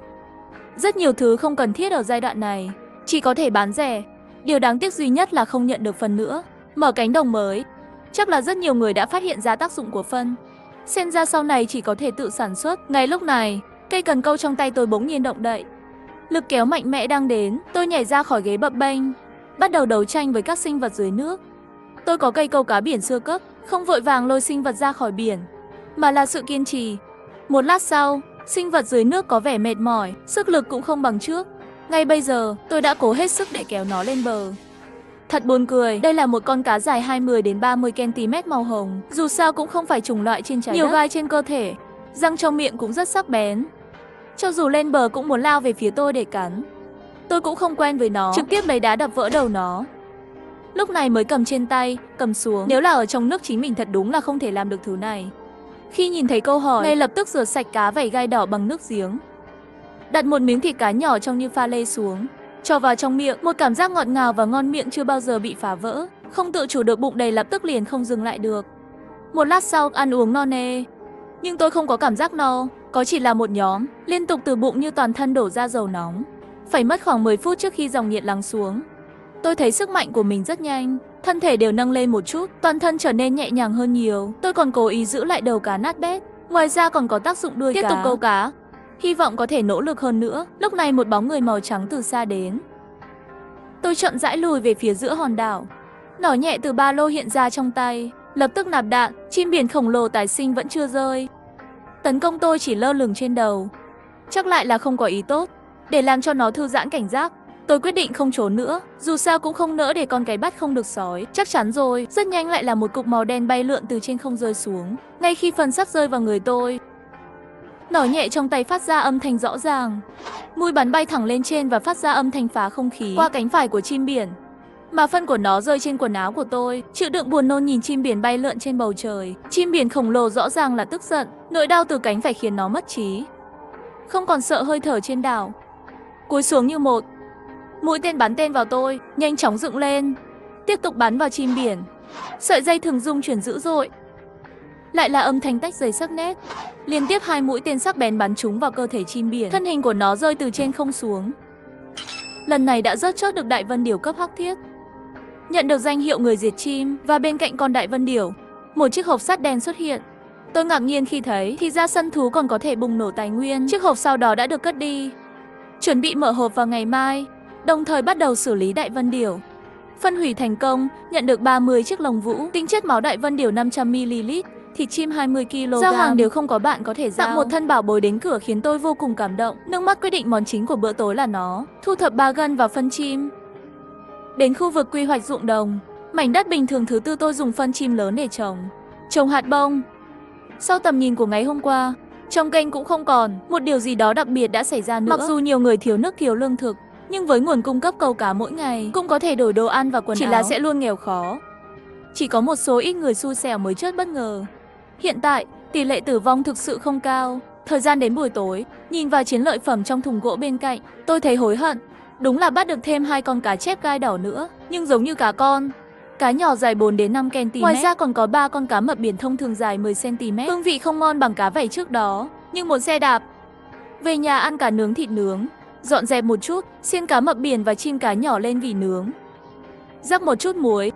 Rất nhiều thứ không cần thiết ở giai đoạn này, chỉ có thể bán rẻ. Điều đáng tiếc duy nhất là không nhận được phân nữa. Mở cánh đồng mới, chắc là rất nhiều người đã phát hiện ra tác dụng của phân. Xem ra sau này chỉ có thể tự sản xuất. Ngay lúc này, cây cần câu trong tay tôi bỗng nhiên động đậy. Lực kéo mạnh mẽ đang đến, tôi nhảy ra khỏi ghế bập bênh, bắt đầu đấu tranh với các sinh vật dưới nước. Tôi có cây câu cá biển siêu cấp, không vội vàng lôi sinh vật ra khỏi biển, mà là sự kiên trì. Một lát sau, sinh vật dưới nước có vẻ mệt mỏi, sức lực cũng không bằng trước. Ngay bây giờ, tôi đã cố hết sức để kéo nó lên bờ. Thật buồn cười, đây là một con cá dài 20 đến 30 cm màu hồng, dù sao cũng không phải chủng loại trên trái đất. Nhiều gai trên cơ thể, răng trong miệng cũng rất sắc bén. Cho dù lên bờ cũng muốn lao về phía tôi để cắn. Tôi cũng không quen với nó, trực tiếp lấy đá đập vỡ đầu nó. Lúc này mới cầm trên tay, cầm xuống. Nếu là ở trong nước chính mình thật đúng là không thể làm được thứ này. Khi nhìn thấy câu hỏi, ngay lập tức rửa sạch cá vảy gai đỏ bằng nước giếng. Đặt một miếng thịt cá nhỏ trông như pha lê xuống, cho vào trong miệng, một cảm giác ngọt ngào và ngon miệng chưa bao giờ bị phá vỡ. Không tự chủ được bụng đầy lập tức liền không dừng lại được. Một lát sau ăn uống no nê, nhưng tôi không có cảm giác no, có chỉ là một nhóm, liên tục từ bụng như toàn thân đổ ra dầu nóng. Phải mất khoảng 10 phút trước khi dòng nhiệt lắng xuống. Tôi thấy sức mạnh của mình rất nhanh, thân thể đều nâng lên một chút, toàn thân trở nên nhẹ nhàng hơn nhiều. Tôi còn cố ý giữ lại đầu cá nát bét, ngoài ra còn có tác dụng đuôi cá. Tiếp tục câu cá, hy vọng có thể nỗ lực hơn nữa. Lúc này một bóng người màu trắng từ xa đến. Tôi chậm rãi lùi về phía giữa hòn đảo. Nỏ nhẹ từ ba lô hiện ra trong tay, lập tức nạp đạn. Chim biển khổng lồ tái sinh vẫn chưa rơi, tấn công tôi chỉ lơ lửng trên đầu. Chắc lại là không có ý tốt. Để làm cho nó thư giãn cảnh giác, tôi quyết định không trốn nữa, dù sao cũng không nỡ để con cái bắt không được sói. Chắc chắn rồi, rất nhanh lại là một cục màu đen bay lượn từ trên không rơi xuống. Ngay khi phần sắp rơi vào người tôi, nỏ nhẹ trong tay phát ra âm thanh rõ ràng. Mũi bắn bay thẳng lên trên và phát ra âm thanh phá không khí qua cánh phải của chim biển. Mà phân của nó rơi trên quần áo của tôi. Chịu đựng buồn nôn nhìn chim biển bay lượn trên bầu trời. Chim biển khổng lồ rõ ràng là tức giận, nỗi đau từ cánh phải khiến nó mất trí, không còn sợ hơi thở trên đảo. Cúi xuống như một mũi tên bắn tên vào tôi, nhanh chóng dựng lên, tiếp tục bắn vào chim biển. Sợi dây thừng rung chuyển dữ dội, lại là âm thanh tách rời sắc nét. Liên tiếp 2 mũi tên sắc bén bắn trúng vào cơ thể chim biển. Thân hình của nó rơi từ trên không xuống. Lần này đã rớt chốt được đại vân điểu cấp hắc thiết, nhận được danh hiệu người diệt chim. Và bên cạnh con đại vân điểu, một chiếc hộp sắt đen xuất hiện. Tôi ngạc nhiên khi thấy thì ra săn thú còn có thể bùng nổ tài nguyên. Chiếc hộp sau đó đã được cất đi, chuẩn bị mở hộp vào ngày mai, đồng thời bắt đầu xử lý đại vân điểu. Phân hủy thành công, nhận được 30 chiếc lồng vũ, tinh chất máu đại vân điểu 500ml, thịt chim 20kg. Giao hàng đều không có bạn có thể giao. Tặng một thân bảo bối đến cửa khiến tôi vô cùng cảm động. Nước mắt quyết định món chính của bữa tối là nó. Thu thập 3 gân và phân chim. Đến khu vực quy hoạch ruộng đồng, mảnh đất bình thường thứ tư tôi dùng phân chim lớn để trồng hạt bông. Sau tầm nhìn của ngày hôm qua, trong kênh cũng không còn một điều gì đó đặc biệt đã xảy ra nữa. Mặc dù nhiều người thiếu nước thiếu lương thực, nhưng với nguồn cung cấp câu cá mỗi ngày cũng có thể đổi đồ ăn và quần áo. Chỉ là sẽ luôn nghèo khó. Chỉ có một số ít người xui xẻo mới chớt bất ngờ. Hiện tại, tỷ lệ tử vong thực sự không cao. Thời gian đến buổi tối, nhìn vào chiến lợi phẩm trong thùng gỗ bên cạnh, tôi thấy hối hận. Đúng là bắt được thêm 2 con cá chép gai đỏ nữa, nhưng giống như cá con. Cá nhỏ dài 4 đến 5 cm. Ngoài ra còn có 3 con cá mập biển thông thường dài 10 cm. Hương vị không ngon bằng cá vảy trước đó, nhưng một xe đạp. Về nhà ăn cá nướng thịt nướng, dọn dẹp một chút, xiên cá mập biển và chim cá nhỏ lên vỉ nướng. Rắc một chút muối,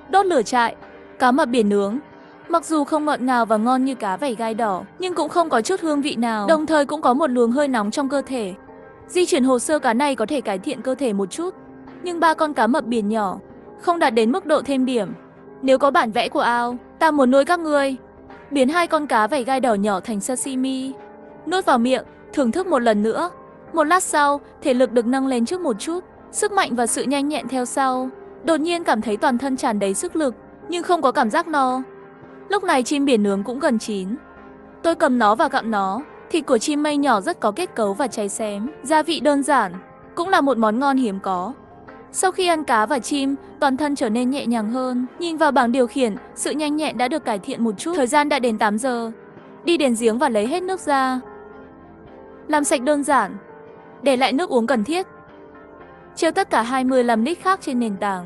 đốt lửa trại, cá mập biển nướng. Mặc dù không ngọt ngào và ngon như cá vảy gai đỏ, nhưng cũng không có chút hương vị nào, đồng thời cũng có một luồng hơi nóng trong cơ thể. Di chuyển hồ sơ cá này có thể cải thiện cơ thể một chút, nhưng 3 con cá mập biển nhỏ không đạt đến mức độ thêm điểm. Nếu có bản vẽ của ao, ta muốn nuôi các ngươi. Biến 2 con cá vảy gai đỏ nhỏ thành sashimi, nuốt vào miệng, thưởng thức một lần nữa. Một lát sau, thể lực được nâng lên trước một chút, sức mạnh và sự nhanh nhẹn theo sau. Đột nhiên cảm thấy toàn thân tràn đầy sức lực, nhưng không có cảm giác no. Lúc này chim biển nướng cũng gần chín. Tôi cầm nó và gặm nó. Thịt của chim mây nhỏ rất có kết cấu và cháy xém, gia vị đơn giản, cũng là một món ngon hiếm có. Sau khi ăn cá và chim, toàn thân trở nên nhẹ nhàng hơn. Nhìn vào bảng điều khiển, sự nhanh nhẹn đã được cải thiện một chút. Thời gian đã đến 8 giờ. Đi đến giếng và lấy hết nước ra. Làm sạch đơn giản, để lại nước uống cần thiết. Treo tất cả 25 lít khác trên nền tảng.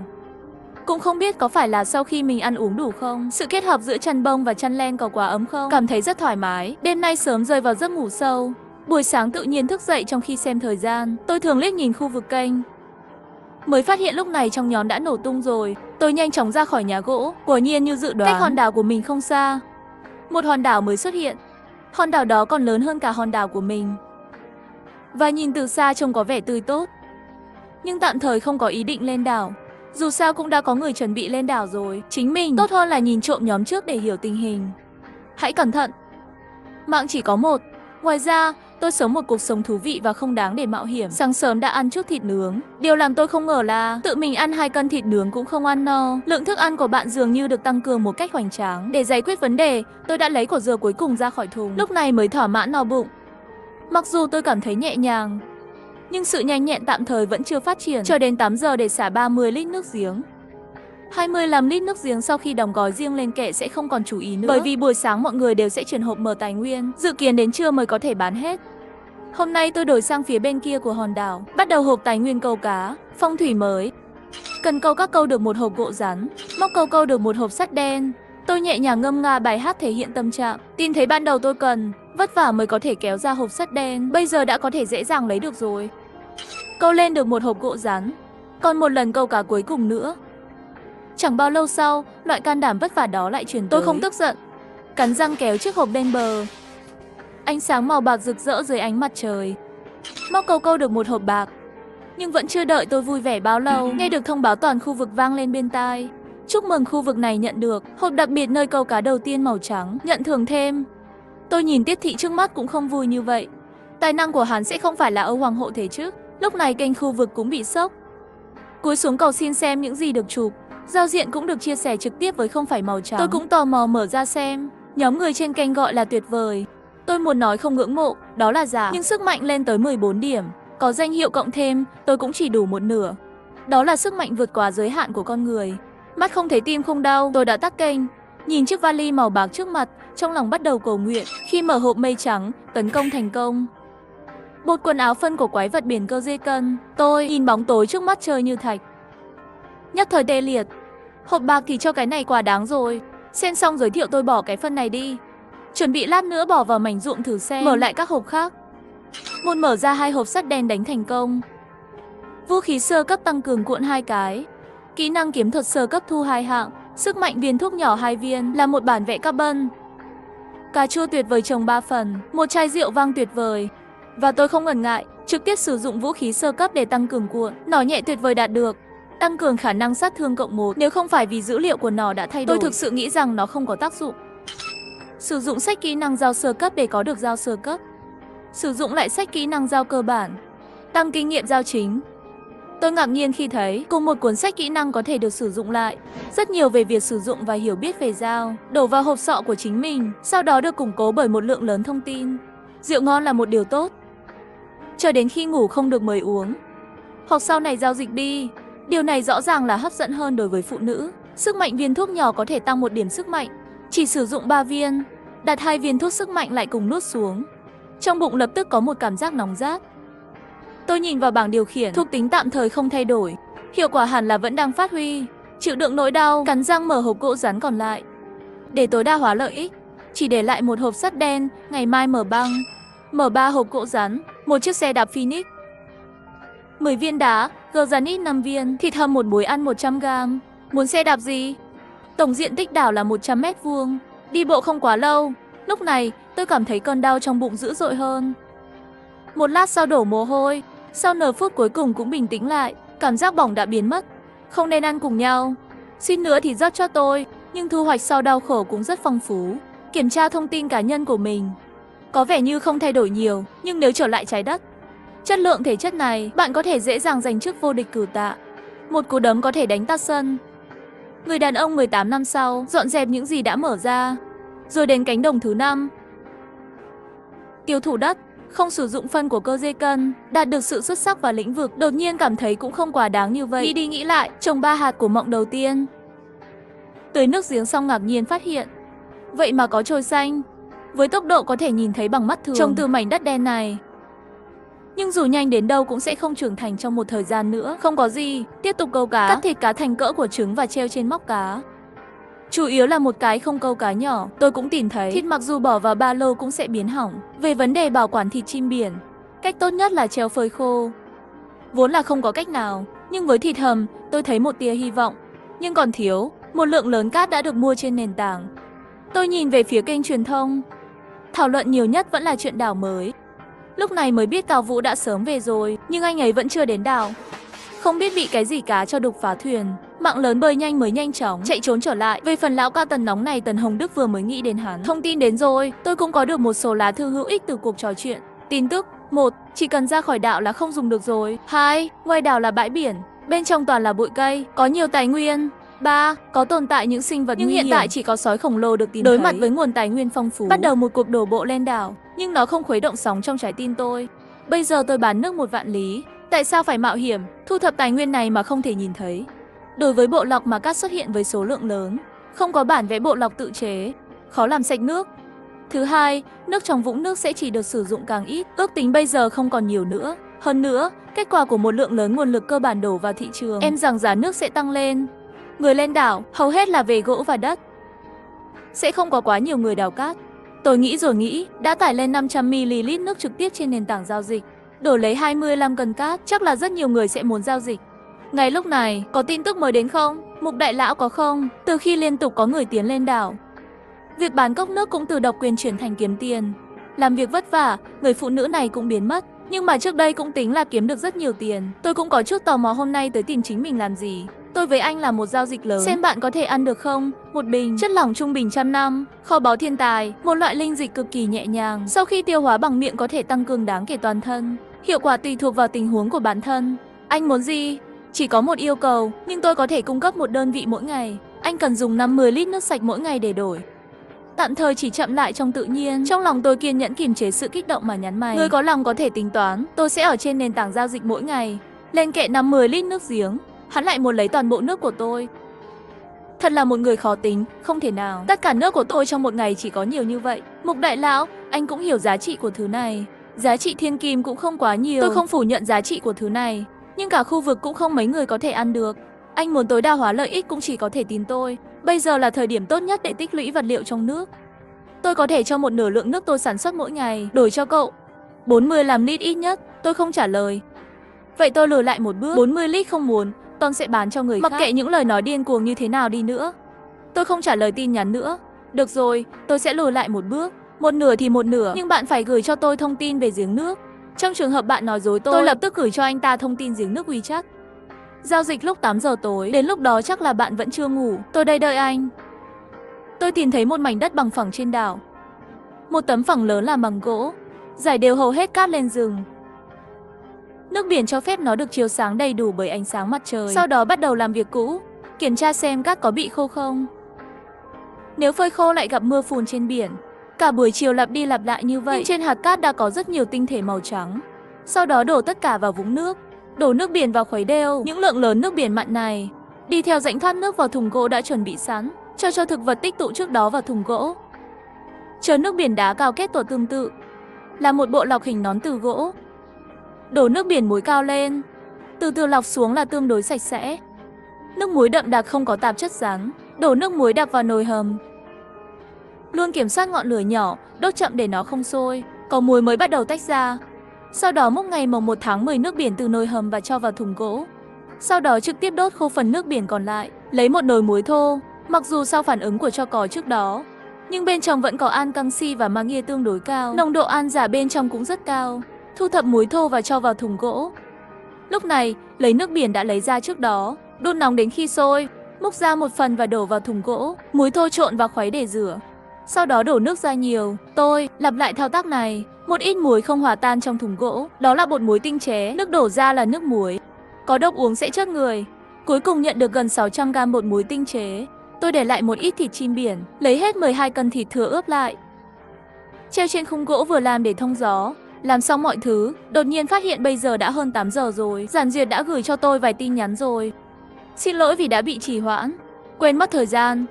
Cũng không biết có phải là sau khi mình ăn uống đủ không? Sự kết hợp giữa chăn bông và chăn len có quá ấm không? Cảm thấy rất thoải mái. Đêm nay sớm rơi vào giấc ngủ sâu. Buổi sáng tự nhiên thức dậy trong khi xem thời gian. Tôi thường liếc nhìn khu vực kênh. Mới phát hiện lúc này trong nhóm đã nổ tung rồi. Tôi nhanh chóng ra khỏi nhà gỗ. Quả nhiên như dự đoán, cách hòn đảo của mình không xa, một hòn đảo mới xuất hiện. Hòn đảo đó còn lớn hơn cả hòn đảo của mình. Và nhìn từ xa trông có vẻ tươi tốt. Nhưng tạm thời không có ý định lên đảo. Dù sao cũng đã có người chuẩn bị lên đảo rồi. Chính mình tốt hơn là nhìn trộm nhóm trước để hiểu tình hình. Hãy cẩn thận. Mạng chỉ có một. Ngoài ra, tôi sống một cuộc sống thú vị và không đáng để mạo hiểm. Sáng sớm đã ăn chút thịt nướng. Điều làm tôi không ngờ là tự mình ăn 2 cân thịt nướng cũng không ăn no. Lượng thức ăn của bạn dường như được tăng cường một cách hoành tráng. Để giải quyết vấn đề, tôi đã lấy quả dừa cuối cùng ra khỏi thùng. Lúc này mới thỏa mãn no bụng. Mặc dù tôi cảm thấy nhẹ nhàng, nhưng sự nhanh nhẹn tạm thời vẫn chưa phát triển. Cho đến 8 giờ để xả 30 lít nước giếng. 25 lít nước giếng sau khi đóng gói riêng lên kệ sẽ không còn chú ý nữa. Bởi vì buổi sáng mọi người đều sẽ chuyển hộp mở tài nguyên. Dự kiến đến trưa mới có thể bán hết. Hôm nay tôi đổi sang phía bên kia của hòn đảo. Bắt đầu hộp tài nguyên câu cá. Phong thủy mới. Cần câu các câu được một hộp gỗ rắn. Móc câu câu được một hộp sắt đen. Tôi nhẹ nhàng ngâm nga bài hát thể hiện tâm trạng. Tin thấy ban đầu tôi cần vất vả mới có thể kéo ra hộp sắt đen. Bây giờ đã có thể dễ dàng lấy được rồi. Câu lên được một hộp gỗ rắn. Còn một lần câu cá cuối cùng nữa. Chẳng bao lâu sau, loại can đảm vất vả đó lại chuyển tới. Tôi không tức giận. Cắn răng kéo chiếc hộp lên bờ. Ánh sáng màu bạc rực rỡ dưới ánh mặt trời. Móc câu câu được một hộp bạc. Nhưng vẫn chưa đợi tôi vui vẻ bao lâu, nghe được thông báo toàn khu vực vang lên bên tai. Chúc mừng khu vực này nhận được hộp đặc biệt nơi câu cá đầu tiên màu trắng, nhận thưởng thêm. Tôi nhìn Tiết Thị trước mắt cũng không vui như vậy. Tài năng của hắn sẽ không phải là Âu Hoàng hộ thế chứ. Lúc này kênh khu vực cũng bị sốc. Cúi xuống cầu xin xem những gì được chụp. Giao diện cũng được chia sẻ trực tiếp với không phải màu trắng. Tôi cũng tò mò mở ra xem. Nhóm người trên kênh gọi là tuyệt vời. Tôi muốn nói không ngưỡng mộ, đó là giả. Nhưng sức mạnh lên tới 14 điểm. Có danh hiệu cộng thêm, tôi cũng chỉ đủ một nửa. Đó là sức mạnh vượt quá giới hạn của con người. Mắt không thấy tim không đau, tôi đã tắt kênh. Nhìn chiếc vali màu bạc trước mặt, trong lòng bắt đầu cầu nguyện. Khi mở hộp mây trắng, tấn công thành công. Bột quần áo phân của quái vật biển cơ dê cân. Tôi nhìn bóng tối trước mắt chơi như thạch. Nhất thời tê liệt. Hộp bạc thì cho cái này quá đáng rồi. Xem xong giới thiệu tôi bỏ cái phân này đi. Chuẩn bị lát nữa bỏ vào mảnh ruộng thử xem. Mở lại các hộp khác. Một mở ra 2 hộp sắt đen đánh thành công. Vũ khí sơ cấp tăng cường cuộn 2 cái. Kỹ năng kiếm thuật sơ cấp thu 2 hạng. Sức mạnh viên thuốc nhỏ 2 viên là một bản vẽ carbon. Cà chua tuyệt vời trồng 3 phần. Một chai rượu vang tuyệt vời. Và tôi không ngần ngại, trực tiếp sử dụng vũ khí sơ cấp để tăng cường cuộn. Nỏ nhẹ tuyệt vời đạt được. Tăng cường khả năng sát thương cộng 1. Nếu không phải vì dữ liệu của nó đã thay đổi, tôi thực sự nghĩ rằng nó không có tác dụng. Sử dụng sách kỹ năng dao sơ cấp để có được dao sơ cấp. Sử dụng lại sách kỹ năng dao cơ bản. Tăng kinh nghiệm dao chính. Tôi ngạc nhiên khi thấy cùng một cuốn sách kỹ năng có thể được sử dụng lại. Rất nhiều về việc sử dụng và hiểu biết về dao. Đổ vào hộp sọ của chính mình, sau đó được củng cố bởi một lượng lớn thông tin. Rượu ngon là một điều tốt. Chờ đến khi ngủ không được mới uống. Hoặc sau này giao dịch đi. Điều này rõ ràng là hấp dẫn hơn đối với phụ nữ. Sức mạnh viên thuốc nhỏ có thể tăng 1 điểm sức mạnh. Chỉ sử dụng 3 viên. Đặt 2 viên thuốc sức mạnh lại cùng nuốt xuống. Trong bụng lập tức có một cảm giác nóng rát. Tôi nhìn vào bảng điều khiển, thuộc tính tạm thời không thay đổi. Hiệu quả hẳn là vẫn đang phát huy. Chịu đựng nỗi đau, cắn răng mở hộp gỗ rắn còn lại. Để tối đa hóa lợi ích, chỉ để lại một hộp sắt đen, ngày mai mở băng. Mở 3 hộp gỗ rắn, một chiếc xe đạp Phoenix. 10 viên đá, granite 5 viên, thịt hầm một buổi ăn 100g. Muốn xe đạp gì? Tổng diện tích đảo là 100 m². Đi bộ không quá lâu. Lúc này, tôi cảm thấy cơn đau trong bụng dữ dội hơn. Một lát sau đổ mồ hôi. Sau nửa phút cuối cùng cũng bình tĩnh lại. Cảm giác bỏng đã biến mất. Không nên ăn cùng nhau. Suýt nữa thì rót cho tôi. Nhưng thu hoạch sau đau khổ cũng rất phong phú. Kiểm tra thông tin cá nhân của mình. Có vẻ như không thay đổi nhiều. Nhưng nếu trở lại trái đất, chất lượng thể chất này, bạn có thể dễ dàng giành chức vô địch cử tạ. Một cú đấm có thể đánh tạt sân. Người đàn ông 18 năm sau, dọn dẹp những gì đã mở ra. Rồi đến cánh đồng thứ 5. Tiêu thụ đất, không sử dụng phân của cơ dê cân, đạt được sự xuất sắc vào lĩnh vực. Đột nhiên cảm thấy cũng không quá đáng như vậy. Nghĩ đi nghĩ lại, trồng 3 hạt của mọng đầu tiên. Tưới nước giếng xong ngạc nhiên phát hiện. Vậy mà có trồi xanh. Với tốc độ có thể nhìn thấy bằng mắt thường. Trông từ mảnh đất đen này. Nhưng dù nhanh đến đâu cũng sẽ không trưởng thành trong một thời gian nữa. Không có gì, tiếp tục câu cá, cắt thịt cá thành cỡ của trứng và treo trên móc cá. Chủ yếu là một cái không câu cá nhỏ, tôi cũng tìm thấy thịt mặc dù bỏ vào ba lô cũng sẽ biến hỏng. Về vấn đề bảo quản thịt chim biển, cách tốt nhất là treo phơi khô. Vốn là không có cách nào, nhưng với thịt hầm, tôi thấy một tia hy vọng. Nhưng còn thiếu, một lượng lớn cát đã được mua trên nền tảng. Tôi nhìn về phía kênh truyền thông. Thảo luận nhiều nhất vẫn là chuyện đảo mới. Lúc này mới biết Cao Vũ đã sớm về rồi, nhưng anh ấy vẫn chưa đến đảo. Không biết bị cái gì cá cho đục phá thuyền. Mạng lớn bơi nhanh mới nhanh chóng chạy trốn trở lại. Về phần lão cao tần nóng này, Tần Hồng Đức vừa mới nghĩ đến hắn. Thông tin đến rồi, tôi cũng có được một số lá thư hữu ích từ cuộc trò chuyện. Tin tức: 1. Chỉ cần ra khỏi đảo là không dùng được rồi. 2. Ngoài đảo là bãi biển, bên trong toàn là bụi cây, có nhiều tài nguyên. 3. Có tồn tại những sinh vật nguy hiểm. Nhưng hiện tại chỉ có sói khổng lồ được tìm thấy. Đối mặt với nguồn tài nguyên phong phú, bắt đầu một cuộc đổ bộ lên đảo, nhưng nó không khuấy động sóng trong trái tim tôi. Bây giờ tôi bán nước 1 vạn lý. Tại sao phải mạo hiểm thu thập tài nguyên này mà không thể nhìn thấy? Đối với bộ lọc mà cát xuất hiện với số lượng lớn, không có bản vẽ bộ lọc tự chế, khó làm sạch nước. Thứ hai, nước trong vũng nước sẽ chỉ được sử dụng càng ít, ước tính bây giờ không còn nhiều nữa. Hơn nữa, kết quả của một lượng lớn nguồn lực cơ bản đổ vào thị trường, em rằng giá nước sẽ tăng lên. Người lên đảo hầu hết là về gỗ và đất, sẽ không có quá nhiều người đào cát. Tôi nghĩ rồi nghĩ, đã tải lên 500ml nước trực tiếp trên nền tảng giao dịch, đổi lấy 25 cân cát, chắc là rất nhiều người sẽ muốn giao dịch. Ngay lúc này, có tin tức mới đến không? Mục đại lão có không? Từ khi liên tục có người tiến lên đảo, việc bán cốc nước cũng từ độc quyền chuyển thành kiếm tiền. Làm việc vất vả, người phụ nữ này cũng biến mất. Nhưng mà trước đây cũng tính là kiếm được rất nhiều tiền. Tôi cũng có chút tò mò hôm nay tới tìm chính mình làm gì. Tôi với anh là một giao dịch lớn. Xem bạn có thể ăn được không? Một bình chất lỏng trung bình 100 năm, kho báu thiên tài, một loại linh dịch cực kỳ nhẹ nhàng. Sau khi tiêu hóa bằng miệng có thể tăng cường đáng kể toàn thân. Hiệu quả tùy thuộc vào tình huống của bản thân. Anh muốn gì? Chỉ có một yêu cầu, nhưng tôi có thể cung cấp một đơn vị mỗi ngày. Anh cần dùng 50 lít nước sạch mỗi ngày để đổi. Tạm thời chỉ chậm lại trong tự nhiên. Trong lòng tôi kiên nhẫn kiềm chế sự kích động mà nhắn mày. Người có lòng có thể tính toán. Tôi sẽ ở trên nền tảng giao dịch mỗi ngày lên kệ 50 lít nước giếng. Hắn lại muốn lấy toàn bộ nước của tôi. Thật là một người khó tính, không thể nào. Tất cả nước của tôi trong một ngày chỉ có nhiều như vậy. Mục đại lão, anh cũng hiểu giá trị của thứ này. Giá trị thiên kim cũng không quá nhiều. Tôi không phủ nhận giá trị của thứ này, nhưng cả khu vực cũng không mấy người có thể ăn được. Anh muốn tối đa hóa lợi ích cũng chỉ có thể tin tôi. Bây giờ là thời điểm tốt nhất để tích lũy vật liệu trong nước. Tôi có thể cho một nửa lượng nước tôi sản xuất mỗi ngày, đổi cho cậu 40 làm lít ít nhất. Tôi không trả lời. Vậy tôi lùi lại một bước. 40 lít không muốn, tôi sẽ bán cho người khác. Mặc kệ những lời nói điên cuồng như thế nào đi nữa. Tôi không trả lời tin nhắn nữa. Được rồi, tôi sẽ lùi lại một bước. Một nửa thì một nửa, nhưng bạn phải gửi cho tôi thông tin về giếng nước. Trong trường hợp bạn nói dối tôi lập tức gửi cho anh ta thông tin giếng nước WeChat. Giao dịch lúc 8 giờ tối, đến lúc đó chắc là bạn vẫn chưa ngủ. Tôi đây đợi anh. Tôi tìm thấy một mảnh đất bằng phẳng trên đảo. Một tấm phẳng lớn làm bằng gỗ, rải đều hầu hết cát lên rừng. Nước biển cho phép nó được chiếu sáng đầy đủ bởi ánh sáng mặt trời. Sau đó bắt đầu làm việc cũ, kiểm tra xem cát có bị khô không. Nếu phơi khô lại gặp mưa phùn trên biển. Cả buổi chiều lặp đi lặp lại như vậy, nhưng trên hạt cát đã có rất nhiều tinh thể màu trắng. Sau đó đổ tất cả vào vũng nước. Đổ nước biển vào khuấy đều những lượng lớn nước biển mặn này, đi theo rãnh thoát nước vào thùng gỗ đã chuẩn bị sẵn, cho thực vật tích tụ trước đó vào thùng gỗ. Chờ nước biển đá cao kết tổ tương tự, là một bộ lọc hình nón từ gỗ. Đổ nước biển muối cao lên, từ từ lọc xuống là tương đối sạch sẽ. Nước muối đậm đặc không có tạp chất rắn. Đổ nước muối đặc vào nồi hầm. Luôn kiểm soát ngọn lửa nhỏ, đốt chậm để nó không sôi. Có muối mới bắt đầu tách ra. Sau đó múc ngày mồng 1 tháng 10 nước biển từ nồi hầm và cho vào thùng gỗ. Sau đó trực tiếp đốt khô phần nước biển còn lại, lấy một nồi muối thô. Mặc dù sau phản ứng của tro cỏ trước đó, nhưng bên trong vẫn có an canxi và magie tương đối cao. Nồng độ an giả bên trong cũng rất cao. Thu thập muối thô và cho vào thùng gỗ. Lúc này, lấy nước biển đã lấy ra trước đó, đun nóng đến khi sôi, múc ra một phần và đổ vào thùng gỗ. Muối thô trộn và khuấy để rửa. Sau đó đổ nước ra nhiều. Tôi lặp lại thao tác này. Một ít muối không hòa tan trong thùng gỗ, đó là bột muối tinh chế. Nước đổ ra là nước muối, có độc uống sẽ chết người. Cuối cùng nhận được gần 600g bột muối tinh chế. Tôi để lại một ít thịt chim biển, lấy hết 12 cân thịt thừa ướp lại, treo trên khung gỗ vừa làm để thông gió. Làm xong mọi thứ, đột nhiên phát hiện bây giờ đã hơn 8 giờ rồi. Giản duyệt đã gửi cho tôi vài tin nhắn rồi. Xin lỗi vì đã bị trì hoãn, quên mất thời gian.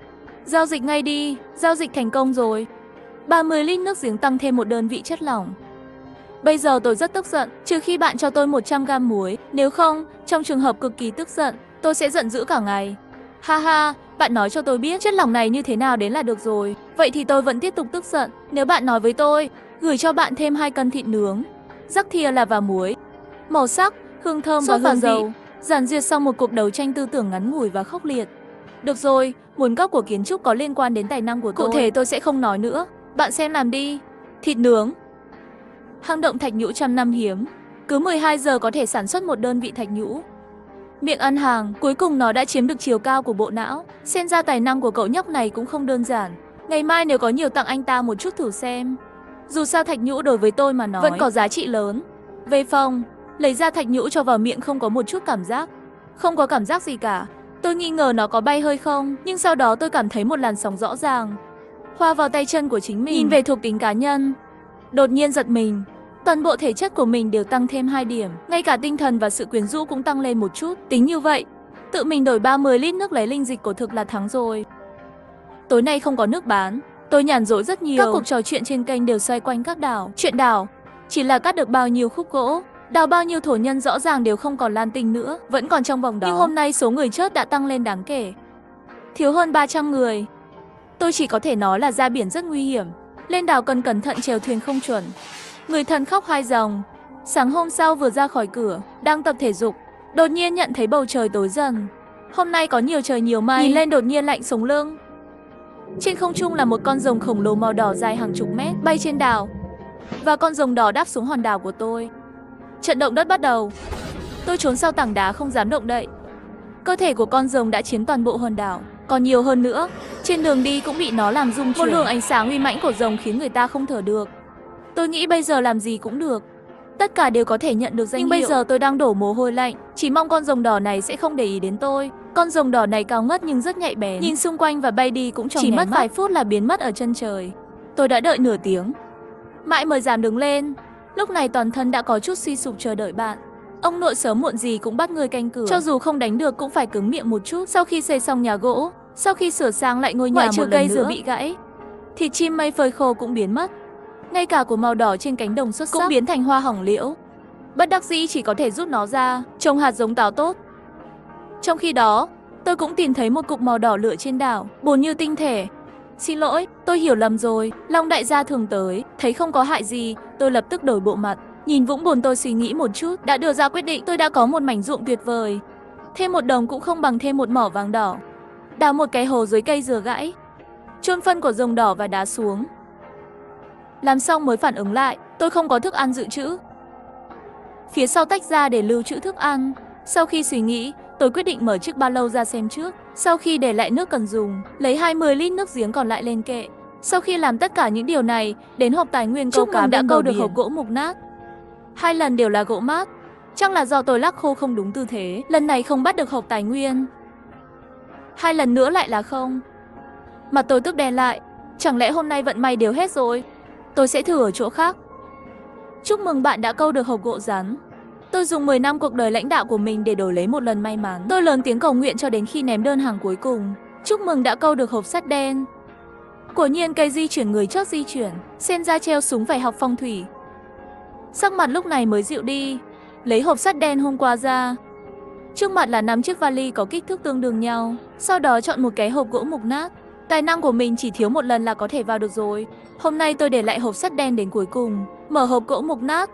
Giao dịch ngay đi, giao dịch thành công rồi. 30 lít nước giếng tăng thêm một đơn vị chất lỏng. Bây giờ tôi rất tức giận, trừ khi bạn cho tôi 100 gam muối, nếu không, trong trường hợp cực kỳ tức giận, tôi sẽ giận dữ cả ngày. Ha ha, bạn nói cho tôi biết chất lỏng này như thế nào đến là được rồi. Vậy thì tôi vẫn tiếp tục tức giận. Nếu bạn nói với tôi, gửi cho bạn thêm 2 cân thịt nướng, rắc thìa là và muối, màu sắc, hương thơm và hương dầu, giản duyệt sau một cuộc đấu tranh tư tưởng ngắn ngủi và khốc liệt. Được rồi, nguồn gốc của kiến trúc có liên quan đến tài năng của tôi. Cụ thể tôi sẽ không nói nữa, bạn xem làm đi. Thịt nướng. Hang động thạch nhũ trăm năm hiếm, cứ 12 giờ có thể sản xuất một đơn vị thạch nhũ. Miệng ăn hàng, cuối cùng nó đã chiếm được chiều cao của bộ não. Xem ra tài năng của cậu nhóc này cũng không đơn giản. Ngày mai nếu có nhiều tặng anh ta một chút thử xem. Dù sao thạch nhũ đối với tôi mà nói vẫn có giá trị lớn. Về phòng, lấy ra thạch nhũ cho vào miệng không có một chút cảm giác. Không có cảm giác gì cả. Tôi nghi ngờ nó có bay hơi không, nhưng sau đó tôi cảm thấy một làn sóng rõ ràng hòa vào tay chân của chính mình. Nhìn về thuộc tính cá nhân, đột nhiên giật mình. Toàn bộ thể chất của mình đều tăng thêm 2 điểm, ngay cả tinh thần và sự quyến rũ cũng tăng lên một chút. Tính như vậy, tự mình đổi 30 lít nước lấy linh dịch của thực là thắng rồi. Tối nay không có nước bán, tôi nhàn rỗi rất nhiều. Các cuộc trò chuyện trên kênh đều xoay quanh các đảo. Chuyện đảo, chỉ là cắt được bao nhiêu khúc gỗ, đào bao nhiêu thổ nhân rõ ràng đều không còn lan tinh nữa, vẫn còn trong vòng đó. Nhưng hôm nay số người chết đã tăng lên đáng kể, thiếu hơn 300 người. Tôi chỉ có thể nói là ra biển rất nguy hiểm, lên đảo cần cẩn thận, chèo thuyền không chuẩn. Người thân khóc 2 dòng. Sáng hôm sau vừa ra khỏi cửa, đang tập thể dục, đột nhiên nhận thấy bầu trời tối dần. Hôm nay có nhiều trời nhiều mây, nhìn lên đột nhiên lạnh sống lưng. Trên không trung là một con rồng khổng lồ màu đỏ dài hàng chục mét bay trên đảo, và con rồng đỏ đáp xuống hòn đảo của tôi. Trận động đất bắt đầu. Tôi trốn sau tảng đá không dám động đậy. Cơ thể của con rồng đã chiếm toàn bộ hòn đảo, còn nhiều hơn nữa. Trên đường đi cũng bị nó làm rung chuyển. Một luồng ánh sáng uy mãnh của rồng khiến người ta không thở được. Tôi nghĩ bây giờ làm gì cũng được, tất cả đều có thể nhận được danh hiệu. Nhưng bây giờ tôi đang đổ mồ hôi lạnh, chỉ mong con rồng đỏ này sẽ không để ý đến tôi. Con rồng đỏ này cao ngất nhưng rất nhạy bén, nhìn xung quanh và bay đi cũng chỉ mất vài phút là biến mất ở chân trời. Tôi đã đợi nửa tiếng, mãi mới dám đứng lên. Lúc này toàn thân đã có chút suy sụp chờ đợi bạn. Ông nội sớm muộn gì cũng bắt người canh cửa, cho dù không đánh được cũng phải cứng miệng một chút. Sau khi xây xong nhà gỗ, sau khi sửa sang lại ngôi nhà một lần nữa, bị gãy, thịt chim mây phơi khô cũng biến mất. Ngay cả của màu đỏ trên cánh đồng xuất sắc cũng biến thành hoa hỏng liễu. Bất đắc dĩ chỉ có thể rút nó ra, trồng hạt giống táo tốt. Trong khi đó, tôi cũng tìm thấy một cục màu đỏ lửa trên đảo, bồn như tinh thể. Xin lỗi, tôi hiểu lầm rồi, Long đại gia thường tới, thấy không có hại gì, tôi lập tức đổi bộ mặt. Nhìn vũng bồn tôi suy nghĩ một chút, đã đưa ra quyết định. Tôi đã có một mảnh ruộng tuyệt vời, thêm một đồng cũng không bằng thêm một mỏ vàng đỏ. Đào một cái hồ dưới cây dừa gãy, chôn phân của rồng đỏ và đá xuống. Làm xong mới phản ứng lại, tôi không có thức ăn dự trữ. Phía sau tách ra để lưu trữ thức ăn. Sau khi suy nghĩ, tôi quyết định mở chiếc ba lô ra xem trước. Sau khi để lại nước cần dùng, lấy 20 lít nước giếng còn lại lên kệ. Sau khi làm tất cả những điều này, đến hộp tài nguyên câu cá đã câu được hộp gỗ mục nát. 2 lần đều là gỗ mát. Chắc là do tôi lắc khô không đúng tư thế, lần này không bắt được hộp tài nguyên. 2 lần nữa lại là không. Mặt tôi tức đen lại, chẳng lẽ hôm nay vận may đều hết rồi? Tôi sẽ thử ở chỗ khác. Chúc mừng bạn đã câu được hộp gỗ rắn. Tôi dùng 10 năm cuộc đời lãnh đạo của mình để đổi lấy một lần may mắn. Tôi lớn tiếng cầu nguyện cho đến khi ném đơn hàng cuối cùng. Chúc mừng đã câu được hộp sắt đen. Quả nhiên cây di chuyển người chót di chuyển, xem ra treo súng phải học phong thủy. Sắc mặt lúc này mới dịu đi. Lấy hộp sắt đen hôm qua ra. Trước mặt là 5 chiếc vali có kích thước tương đương nhau. Sau đó chọn một cái hộp gỗ mục nát. Tài năng của mình chỉ thiếu một lần là có thể vào được rồi. Hôm nay tôi để lại hộp sắt đen đến cuối cùng. Mở hộp gỗ mục nát.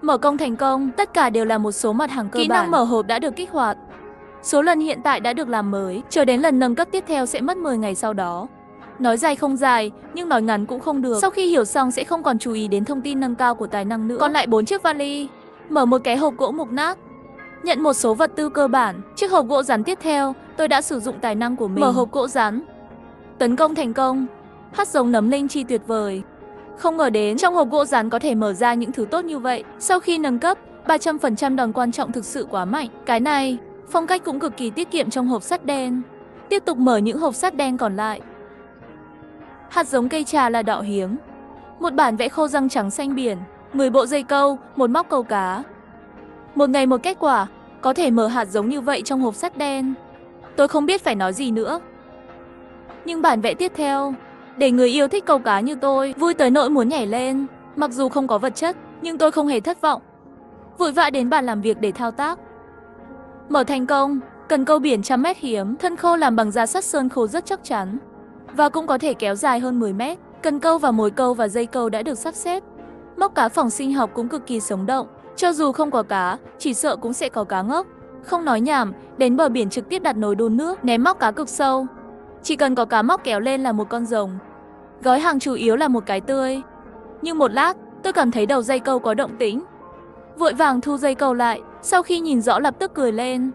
Mở công thành công, tất cả đều là một số mặt hàng cơ bản. Kỹ năng mở hộp đã được kích hoạt. Số lần hiện tại đã được làm mới, chờ đến lần nâng cấp tiếp theo sẽ mất 10 ngày sau đó. Nói dài không dài, nhưng nói ngắn cũng không được. Sau khi hiểu xong sẽ không còn chú ý đến thông tin nâng cao của tài năng nữa. Còn lại 4 chiếc vali. Mở một cái hộp gỗ mục nát. Nhận một số vật tư cơ bản. Chiếc hộp gỗ rắn tiếp theo, tôi đã sử dụng tài năng của mình. Mở hộp gỗ rắn. Tấn công thành công. Hạt giống nấm linh chi tuyệt vời. Không ngờ đến trong hộp gỗ rắn có thể mở ra những thứ tốt như vậy. Sau khi nâng cấp, 300% đòn quan trọng thực sự quá mạnh. Cái này, phong cách cũng cực kỳ tiết kiệm trong hộp sắt đen. Tiếp tục mở những hộp sắt đen còn lại. Hạt giống cây trà là đỏ hiếm. Một bản vẽ khô răng trắng xanh biển. 10 bộ dây câu, một móc câu cá. Một ngày một kết quả, có thể mở hạt giống như vậy trong hộp sắt đen. Tôi không biết phải nói gì nữa. Nhưng bản vẽ tiếp theo, để người yêu thích câu cá như tôi vui tới nỗi muốn nhảy lên. Mặc dù không có vật chất, Nhưng tôi không hề thất vọng. Vội vã đến bàn làm việc để thao tác. Mở thành công, cần câu biển 100 mét hiếm, thân khô làm bằng da sắt sơn khô rất chắc chắn. Và cũng có thể kéo dài hơn 10 mét. Cần câu và mồi câu và dây câu đã được sắp xếp. Móc cá phòng sinh học cũng cực kỳ sống động. Cho dù không có cá, chỉ sợ cũng sẽ có cá ngốc. Không nói nhảm, đến bờ biển trực tiếp đặt nồi đun nước, ném móc cá cực sâu. Chỉ cần có cá móc kéo lên là một con rồng. Gói hàng chủ yếu là một cái tươi. Nhưng một lát, tôi cảm thấy đầu dây câu có động tĩnh. Vội vàng thu dây câu lại, sau khi nhìn rõ lập tức cười lên.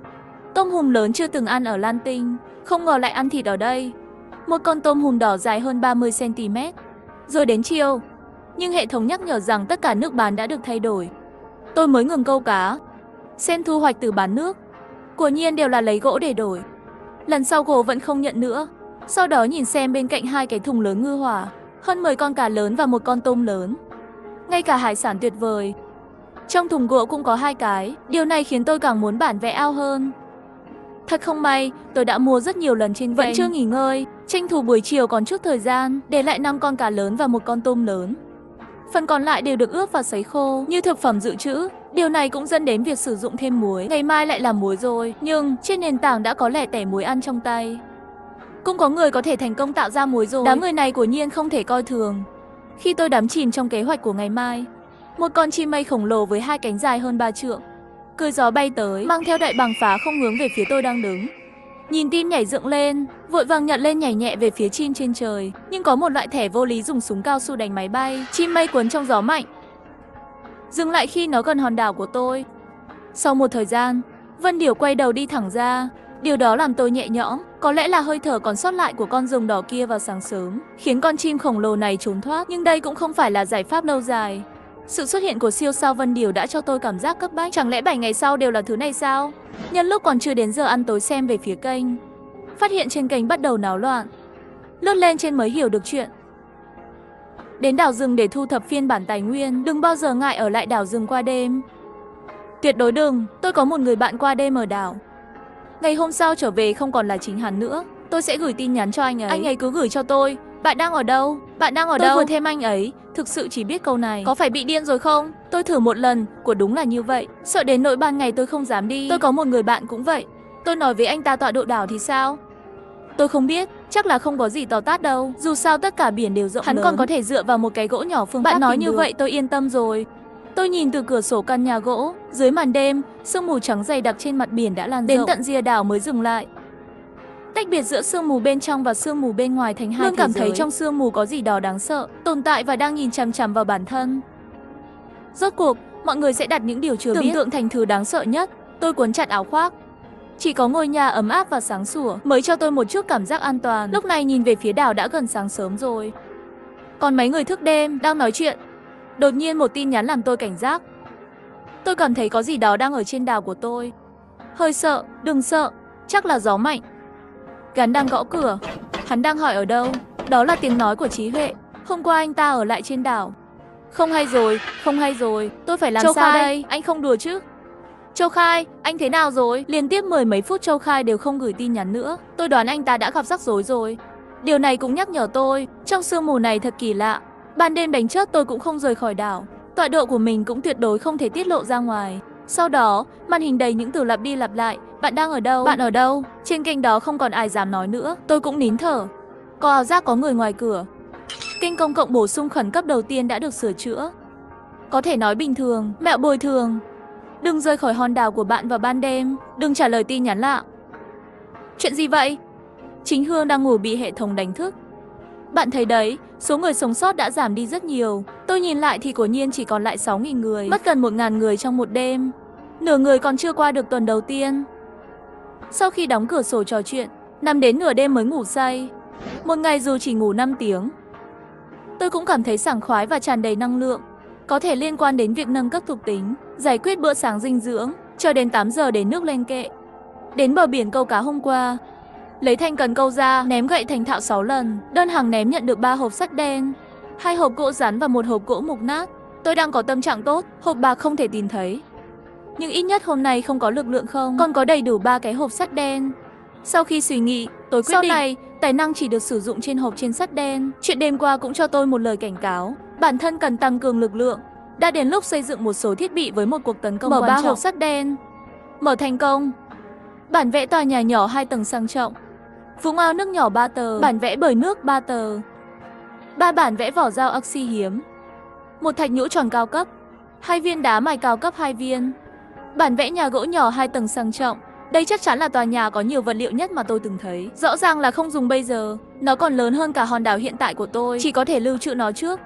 Tôm hùm lớn chưa từng ăn ở Lan Tinh, không ngờ lại ăn thịt ở đây. Một con tôm hùm đỏ dài hơn 30 cm. Rồi đến chiều, nhưng hệ thống nhắc nhở rằng tất cả nước bán đã được thay đổi. Tôi mới ngừng câu cá, xem thu hoạch từ bán nước. Quả nhiên đều là lấy gỗ để đổi. Lần sau gỗ vẫn không nhận nữa. Sau đó nhìn xem bên cạnh 2 cái thùng lớn ngư hỏa, hơn 10 con cá lớn và một con tôm lớn. Ngay cả hải sản tuyệt vời. Trong thùng gỗ cũng có 2 cái, điều này khiến tôi càng muốn bản vẽ ao hơn. Thật không may, tôi đã mua rất nhiều lần trên kênh, vẫn chưa nghỉ ngơi, tranh thủ buổi chiều còn chút thời gian, để lại 5 con cá lớn và một con tôm lớn. Phần còn lại đều được ướp và sấy khô như thực phẩm dự trữ. Điều này cũng dẫn đến việc sử dụng thêm muối. Ngày mai lại làm muối rồi, nhưng trên nền tảng đã có lẻ tẻ muối ăn trong tay. Cũng có người có thể thành công tạo ra muối rồi. Đám người này của Nhiên không thể coi thường. Khi tôi đắm chìm trong kế hoạch của ngày mai, một con chim mây khổng lồ với 2 cánh dài hơn 3 trượng, cười gió bay tới, mang theo đại bàng phá không hướng về phía tôi đang đứng. Nhìn tim nhảy dựng lên, vội vàng nhặt lên nhảy nhẹ về phía chim trên trời. Nhưng có một loại thẻ vô lý dùng súng cao su đánh máy bay. Chim mây cuốn trong gió mạnh, dừng lại khi nó gần hòn đảo của tôi. Sau một thời gian, Vân Điểu quay đầu đi thẳng ra. Điều đó làm tôi nhẹ nhõm. Có lẽ là hơi thở còn sót lại của con rồng đỏ kia vào sáng sớm khiến con chim khổng lồ này trốn thoát. Nhưng đây cũng không phải là giải pháp lâu dài. Sự xuất hiện của siêu sao Vân Điểu đã cho tôi cảm giác cấp bách. Chẳng lẽ 7 ngày sau đều là thứ này sao? Nhân lúc còn chưa đến giờ ăn tối xem về phía kênh, phát hiện trên kênh bắt đầu náo loạn. Lướt lên trên mới hiểu được chuyện. Đến đảo rừng để thu thập phiên bản tài nguyên, đừng bao giờ ngại ở lại đảo rừng qua đêm. Tuyệt đối đừng, tôi có một người bạn qua đêm ở đảo. Ngày hôm sau trở về không còn là chính hắn nữa. Tôi sẽ gửi tin nhắn cho anh ấy cứ gửi cho tôi. Bạn đang ở đâu? Bạn đang ở đâu? Tôi vừa thêm anh ấy, thực sự chỉ biết câu này. Có phải bị điên rồi không? Tôi thử một lần, quả đúng là như vậy. Sợ đến nỗi ban ngày tôi không dám đi. Tôi có một người bạn cũng vậy. Tôi nói với anh ta tọa độ đảo thì sao? Tôi không biết, chắc là không có gì to tát đâu. Dù sao tất cả biển đều rộng lớn. Hắn còn có thể dựa vào một cái gỗ nhỏ phương Bạn nói như vậy tôi yên tâm rồi. Tôi nhìn từ cửa sổ căn nhà gỗ, dưới màn đêm, sương mù trắng dày đặc trên mặt biển đã lan rộng. Đến tận rìa đảo mới dừng lại. Tách biệt giữa sương mù bên trong và sương mù bên ngoài thành hai thế giới. Luôn cảm thấy trong sương mù có gì đó đáng sợ, tồn tại và đang nhìn chằm chằm vào bản thân. Rốt cuộc, mọi người sẽ đặt những điều chưa biết tưởng tượng thành thứ đáng sợ nhất. Tôi cuốn chặt áo khoác. Chỉ có ngôi nhà ấm áp và sáng sủa mới cho tôi một chút cảm giác an toàn. Lúc này nhìn về phía đảo đã gần sáng sớm rồi. Còn mấy người thức đêm đang nói chuyện. Đột nhiên một tin nhắn làm tôi cảnh giác. Tôi cảm thấy có gì đó đang ở trên đảo của tôi. Hơi sợ, đừng sợ, chắc là gió mạnh. Gắn đang gõ cửa. Hắn đang hỏi ở đâu. Đó là tiếng nói của Trí Huệ. Hôm qua anh ta ở lại trên đảo. Không hay rồi, không hay rồi. Tôi phải làm sao đây? Anh không đùa chứ? Châu Khai, anh thế nào rồi? Liên tiếp 10 mấy phút Châu Khai đều không gửi tin nhắn nữa. Tôi đoán anh ta đã gặp rắc rối rồi. Điều này cũng nhắc nhở tôi, trong sương mù này thật kỳ lạ. Ban đêm đánh chớp tôi cũng không rời khỏi đảo. Tọa độ của mình cũng tuyệt đối không thể tiết lộ ra ngoài. Sau đó, màn hình đầy những từ lặp đi lặp lại. Bạn đang ở đâu? Bạn ở đâu? Trên kênh đó không còn ai dám nói nữa. Tôi cũng nín thở. Có ảo giác có người ngoài cửa. Kênh công cộng bổ sung khẩn cấp đầu tiên đã được sửa chữa. Có thể nói bình thường, mẹo bồi thường. Đừng rời khỏi hòn đảo của bạn vào ban đêm. Đừng trả lời tin nhắn lạ. Chuyện gì vậy? Chính Hương đang ngủ bị hệ thống đánh thức. Bạn thấy đấy, số người sống sót đã giảm đi rất nhiều. Tôi nhìn lại thì quả nhiên chỉ còn lại 6.000 người. Mất gần 1.000 người trong một đêm. Nửa người còn chưa qua được tuần đầu tiên. Sau khi đóng cửa sổ trò chuyện, nằm đến nửa đêm mới ngủ say. Một ngày dù chỉ ngủ 5 tiếng, tôi cũng cảm thấy sảng khoái và tràn đầy năng lượng. Có thể liên quan đến việc nâng cấp thuộc tính, giải quyết bữa sáng dinh dưỡng, chờ đến 8 giờ để nước lên kệ. Đến bờ biển câu cá hôm qua, lấy thanh cần câu ra, ném gậy thành thạo 6 lần. Đơn hàng ném nhận được 3 hộp sắt đen, 2 hộp gỗ rắn và 1 hộp gỗ mục nát. Tôi đang có tâm trạng tốt, hộp bạc không thể tìm thấy. Nhưng ít nhất hôm nay không có lực lượng không, còn có đầy đủ 3 cái hộp sắt đen. Sau khi suy nghĩ, tôi quyết định sau này, tài năng chỉ được sử dụng trên hộp trên sắt đen. Chuyện đêm qua cũng cho tôi một lời cảnh cáo. Bản thân cần tăng cường lực lượng. Đã đến lúc xây dựng một số thiết bị với một cuộc tấn công quan trọng. Mở 3 hộp sắt đen. Mở thành công. Bản vẽ tòa nhà nhỏ 2 tầng sang trọng. Vũng ao nước nhỏ 3 tờ. Bản vẽ bơi nước 3 tờ. 3 bản vẽ vỏ dao oxy hiếm. Một thạch nhũ tròn cao cấp. 2 viên đá mài cao cấp 2 viên. Bản vẽ nhà gỗ nhỏ 2 tầng sang trọng. Đây chắc chắn là tòa nhà có nhiều vật liệu nhất mà tôi từng thấy. Rõ ràng là không dùng bây giờ. Nó còn lớn hơn cả hòn đảo hiện tại của tôi. Chỉ có thể lưu trữ nó trước.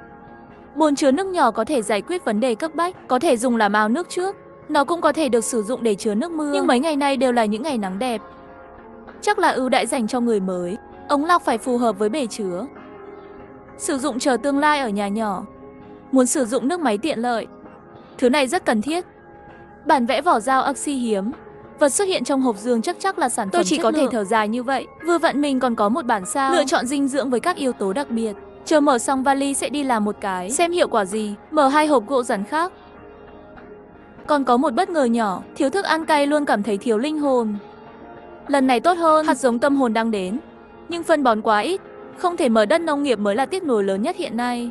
Bồn chứa nước nhỏ có thể giải quyết vấn đề cấp bách. Có thể dùng làm ao nước trước. Nó cũng có thể được sử dụng để chứa nước mưa. Nhưng mấy ngày nay đều là những ngày nắng đẹp. Chắc là ưu đãi dành cho người mới. Ống lọc phải phù hợp với bể chứa. Sử dụng chờ tương lai ở nhà nhỏ. Muốn sử dụng nước máy tiện lợi. Thứ này rất cần thiết. Bản vẽ vỏ dao oxy hiếm. Vật xuất hiện trong hộp giường chắc là sản phẩm tôi chỉ có thể thở dài như vậy. Vừa vặn mình còn có một bản sao. Lựa chọn dinh dưỡng với các yếu tố đặc biệt. Chờ mở xong vali sẽ đi làm một cái. Xem hiệu quả gì. Mở 2 hộp gỗ rắn khác. Còn có một bất ngờ nhỏ. Thiếu thức ăn cay luôn cảm thấy thiếu linh hồn. Lần này tốt hơn. Hạt giống tâm hồn đang đến. Nhưng phân bón quá ít. Không thể mở đất nông nghiệp mới là tiếc nuối lớn nhất hiện nay.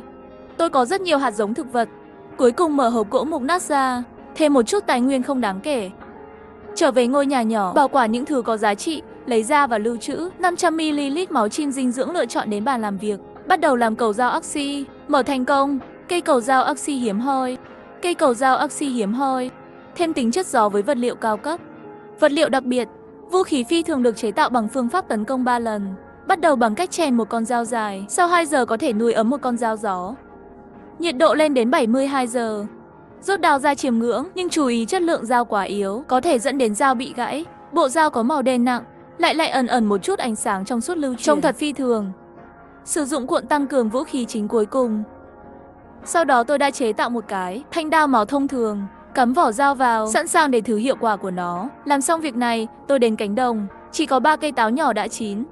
Tôi có rất nhiều hạt giống thực vật. Cuối cùng mở hộp gỗ mục nát ra. Thêm một chút tài nguyên không đáng kể. Trở về ngôi nhà nhỏ, bảo quản những thứ có giá trị, lấy ra và lưu trữ. 500ml máu chim dinh dưỡng lựa chọn đến bàn làm việc. Bắt đầu làm cầu dao oxy. Mở thành công. Cây cầu dao oxy hiếm hoi. Cây cầu dao oxy hiếm hoi. Thêm tính chất gió với vật liệu cao cấp. Vật liệu đặc biệt. Vũ khí phi thường được chế tạo bằng phương pháp tấn công 3 lần. Bắt đầu bằng cách chèn một con dao dài. Sau 2 giờ có thể nuôi ấm một con dao gió. Nhiệt độ lên đến 72 giờ. Rút dao ra chiêm ngưỡng, nhưng chú ý chất lượng dao quá yếu, có thể dẫn đến dao bị gãy. Bộ dao có màu đen nặng, lại ẩn một chút ánh sáng trong suốt lưu chuyển. Trông thật phi thường. Sử dụng cuộn tăng cường vũ khí chính cuối cùng. Sau đó tôi đã chế tạo một cái thanh đao màu thông thường, cắm vỏ dao vào, sẵn sàng để thử hiệu quả của nó. Làm xong việc này, tôi đến cánh đồng, chỉ có 3 cây táo nhỏ đã chín.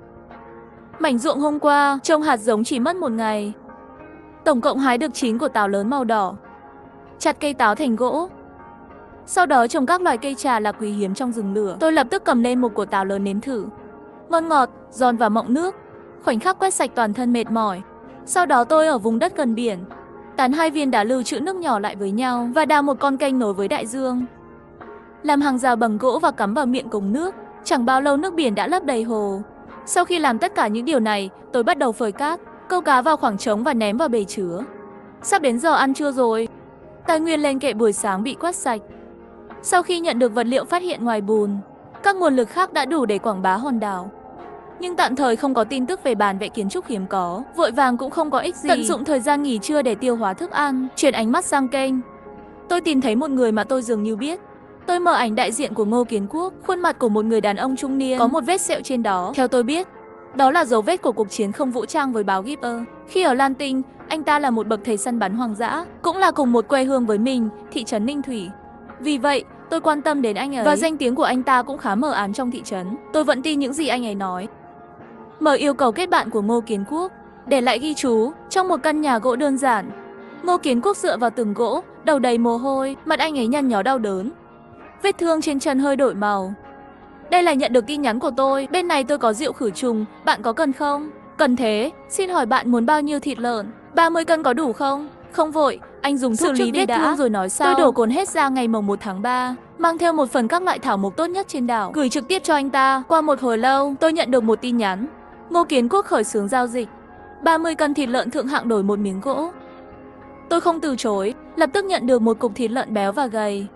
Mảnh ruộng hôm qua, trồng hạt giống chỉ mất 1 ngày. Tổng cộng hái được 9 cột táo lớn màu đỏ. Chặt cây táo thành gỗ. Sau đó trồng các loài cây trà là quý hiếm trong rừng lửa. Tôi lập tức cầm lên một cột táo lớn nếm thử. Ngon ngọt, giòn và mọng nước. Khoảnh khắc quét sạch toàn thân mệt mỏi. Sau đó tôi ở vùng đất gần biển, tán 2 viên đá lưu trữ nước nhỏ lại với nhau và đào một con kênh nối với đại dương. Làm hàng rào bằng gỗ và cắm vào miệng cống nước. Chẳng bao lâu nước biển đã lấp đầy hồ. Sau khi làm tất cả những điều này, tôi bắt đầu phơi cát, câu cá vào khoảng trống và ném vào bể chứa. Sắp đến giờ ăn trưa rồi. Tài nguyên lên kệ buổi sáng bị quét sạch. Sau khi nhận được vật liệu phát hiện ngoài bùn, các nguồn lực khác đã đủ để quảng bá hòn đảo. Nhưng tạm thời không có tin tức về bản vẽ kiến trúc hiếm có, vội vàng cũng không có ích gì. Tận dụng thời gian nghỉ trưa để tiêu hóa thức ăn, chuyển ánh mắt sang kênh. Tôi tìm thấy một người mà tôi dường như biết. Tôi mở ảnh đại diện của Ngô Kiến Quốc, khuôn mặt của một người đàn ông trung niên, có một vết sẹo trên đó. Theo tôi biết, đó là dấu vết của cuộc chiến không vũ trang với báo Gipper. Khi ở Lan Tinh, anh ta là một bậc thầy săn bắn hoang dã, cũng là cùng một quê hương với mình, thị trấn Ninh Thủy. Vì vậy, tôi quan tâm đến anh ấy. Và danh tiếng của anh ta cũng khá mờ ám trong thị trấn. Tôi vẫn tin những gì anh ấy nói. Mở yêu cầu kết bạn của Ngô Kiến Quốc, để lại ghi chú, trong một căn nhà gỗ đơn giản. Ngô Kiến Quốc dựa vào tường gỗ, đầu đầy mồ hôi, mặt anh ấy nhăn nhó đau đớn. Vết thương trên chân hơi đổi màu. Đây là nhận được tin nhắn của tôi, bên này tôi có rượu khử trùng, bạn có cần không? Cần thế, xin hỏi bạn muốn bao nhiêu thịt lợn? 30 cân có đủ không? Không vội, anh dùng thuốc xử lý vết thương rồi nói sau. Tôi đổ cồn hết ra ngày mồng 1 tháng 3, mang theo một phần các loại thảo mộc tốt nhất trên đảo, gửi trực tiếp cho anh ta. Qua một hồi lâu, tôi nhận được một tin nhắn. Ngô Kiến Quốc khởi xướng giao dịch. 30 cân thịt lợn thượng hạng đổi một miếng gỗ. Tôi không từ chối, lập tức nhận được một cục thịt lợn béo và gầy.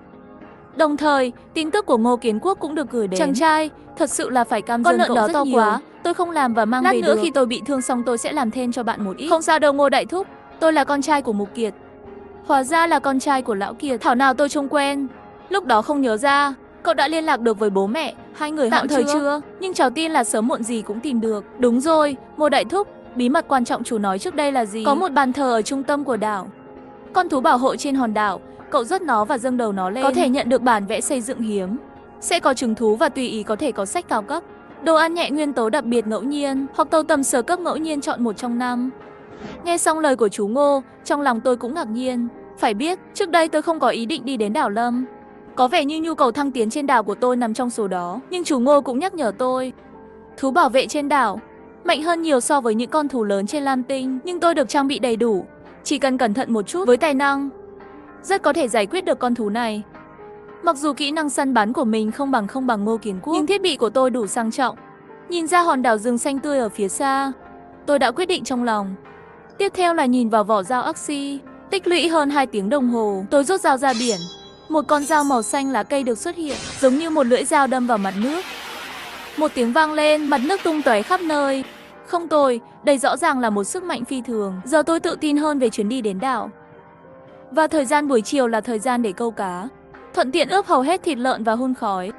Đồng thời, tin tức của Ngô Kiến Quốc cũng được gửi đến. Chàng trai, thật sự là phải cam đoan cậu rất nhiều. Quá, tôi không làm và mang về được. Lát nữa khi tôi bị thương xong tôi sẽ làm thêm cho bạn một ít. Không sao đâu Ngô đại thúc, tôi là con trai của Mục Kiệt. Hóa ra là con trai của lão Kiệt, thảo nào tôi trông quen. Lúc đó không nhớ ra, cậu đã liên lạc được với bố mẹ, hai người họ chưa? Nhưng cháu tin là sớm muộn gì cũng tìm được. Đúng rồi, Ngô đại thúc, bí mật quan trọng chú nói trước đây là gì? Có một bàn thờ ở trung tâm của đảo. Con thú bảo hộ trên hòn đảo, cậu dắt nó và dâng đầu nó lên. Có thể nhận được bản vẽ xây dựng hiếm. Sẽ có trứng thú và tùy ý có thể có sách cao cấp. Đồ ăn nhẹ nguyên tố đặc biệt ngẫu nhiên, hoặc tàu tầm sở cấp ngẫu nhiên chọn 1 trong 5. Nghe xong lời của chú Ngô, trong lòng tôi cũng ngạc nhiên. Phải biết, trước đây tôi không có ý định đi đến đảo Lâm. Có vẻ như nhu cầu thăng tiến trên đảo của tôi nằm trong số đó. Nhưng chú Ngô cũng nhắc nhở tôi. Thú bảo vệ trên đảo mạnh hơn nhiều so với những con thú lớn trên Lam Tinh. Nhưng tôi được trang bị đầy đủ, chỉ cần cẩn thận một chút với tài năng. rất có thể giải quyết được con thú này. Mặc dù kỹ năng săn bắn của mình không bằng Ngô Kiến Quốc, nhưng thiết bị của tôi đủ sang trọng. Nhìn ra hòn đảo rừng xanh tươi ở phía xa, tôi đã quyết định trong lòng. Tiếp theo là nhìn vào vỏ dao Oxy. Tích lũy hơn 2 tiếng đồng hồ, tôi rút dao ra biển. Một con dao màu xanh lá cây được xuất hiện, giống như một lưỡi dao đâm vào mặt nước. Một tiếng vang lên, mặt nước tung tóe khắp nơi. Không tồi, đây rõ ràng là một sức mạnh phi thường. Giờ tôi tự tin hơn về chuyến đi đến đảo. Và thời gian buổi chiều là thời gian để câu cá, thuận tiện ướp hầu hết thịt lợn và hun khói.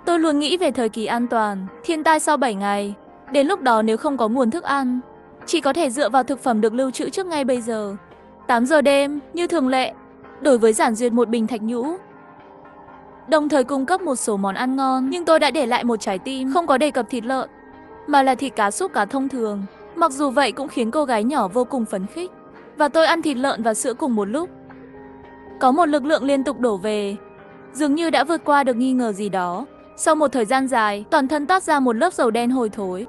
Tôi luôn nghĩ về thời kỳ an toàn, thiên tai sau 7 ngày. Đến lúc đó nếu không có nguồn thức ăn, chỉ có thể dựa vào thực phẩm được lưu trữ trước ngay bây giờ. 8 giờ đêm, như thường lệ, đổi với Giản Duyệt một bình thạch nhũ, đồng thời cung cấp một số món ăn ngon, nhưng tôi đã để lại một trái tim, không có đề cập thịt lợn, mà là thịt cá súp cá thông thường. Mặc dù vậy cũng khiến cô gái nhỏ vô cùng phấn khích, và tôi ăn thịt lợn và sữa cùng một lúc. Có một lực lượng liên tục đổ về, dường như đã vượt qua được nghi ngờ gì đó. Sau một thời gian dài, toàn thân toát ra một lớp dầu đen hôi thối.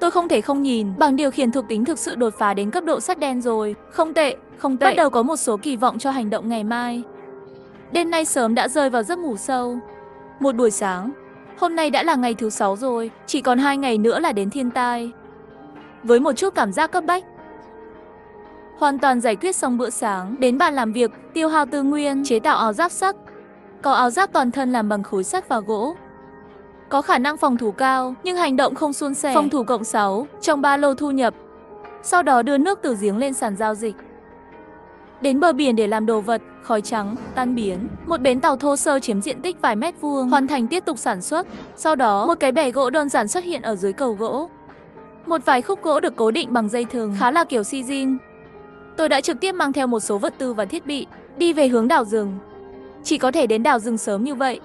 Tôi không thể không nhìn, bảng điều khiển thuộc tính thực sự đột phá đến cấp độ sắt đen rồi. Không tệ, không tệ. Bắt đầu có một số kỳ vọng cho hành động ngày mai. Đêm nay sớm đã rơi vào giấc ngủ sâu. Một buổi sáng, hôm nay đã là ngày thứ 6 rồi, chỉ còn 2 ngày nữa là đến thiên tai. Với một chút cảm giác cấp bách, hoàn toàn giải quyết xong bữa sáng, đến bàn làm việc, tiêu hao tư nguyên, chế tạo áo giáp sắt. Có áo giáp toàn thân làm bằng khối sắt và gỗ, có khả năng phòng thủ cao, nhưng hành động không suôn sẻ. Phòng thủ cộng 6, trong ba lô thu nhập. Sau đó đưa nước từ giếng lên sàn giao dịch. Đến bờ biển để làm đồ vật, khói trắng, tan biến. Một bến tàu thô sơ chiếm diện tích vài mét vuông, hoàn thành tiếp tục sản xuất. Sau đó, một cái bè gỗ đơn giản xuất hiện ở dưới cầu gỗ. Một vài khúc gỗ được cố định bằng dây thừng, khá là kiểu si-jin. Tôi đã trực tiếp mang theo một số vật tư và thiết bị, đi về hướng đảo rừng. Chỉ có thể đến đảo rừng sớm như vậy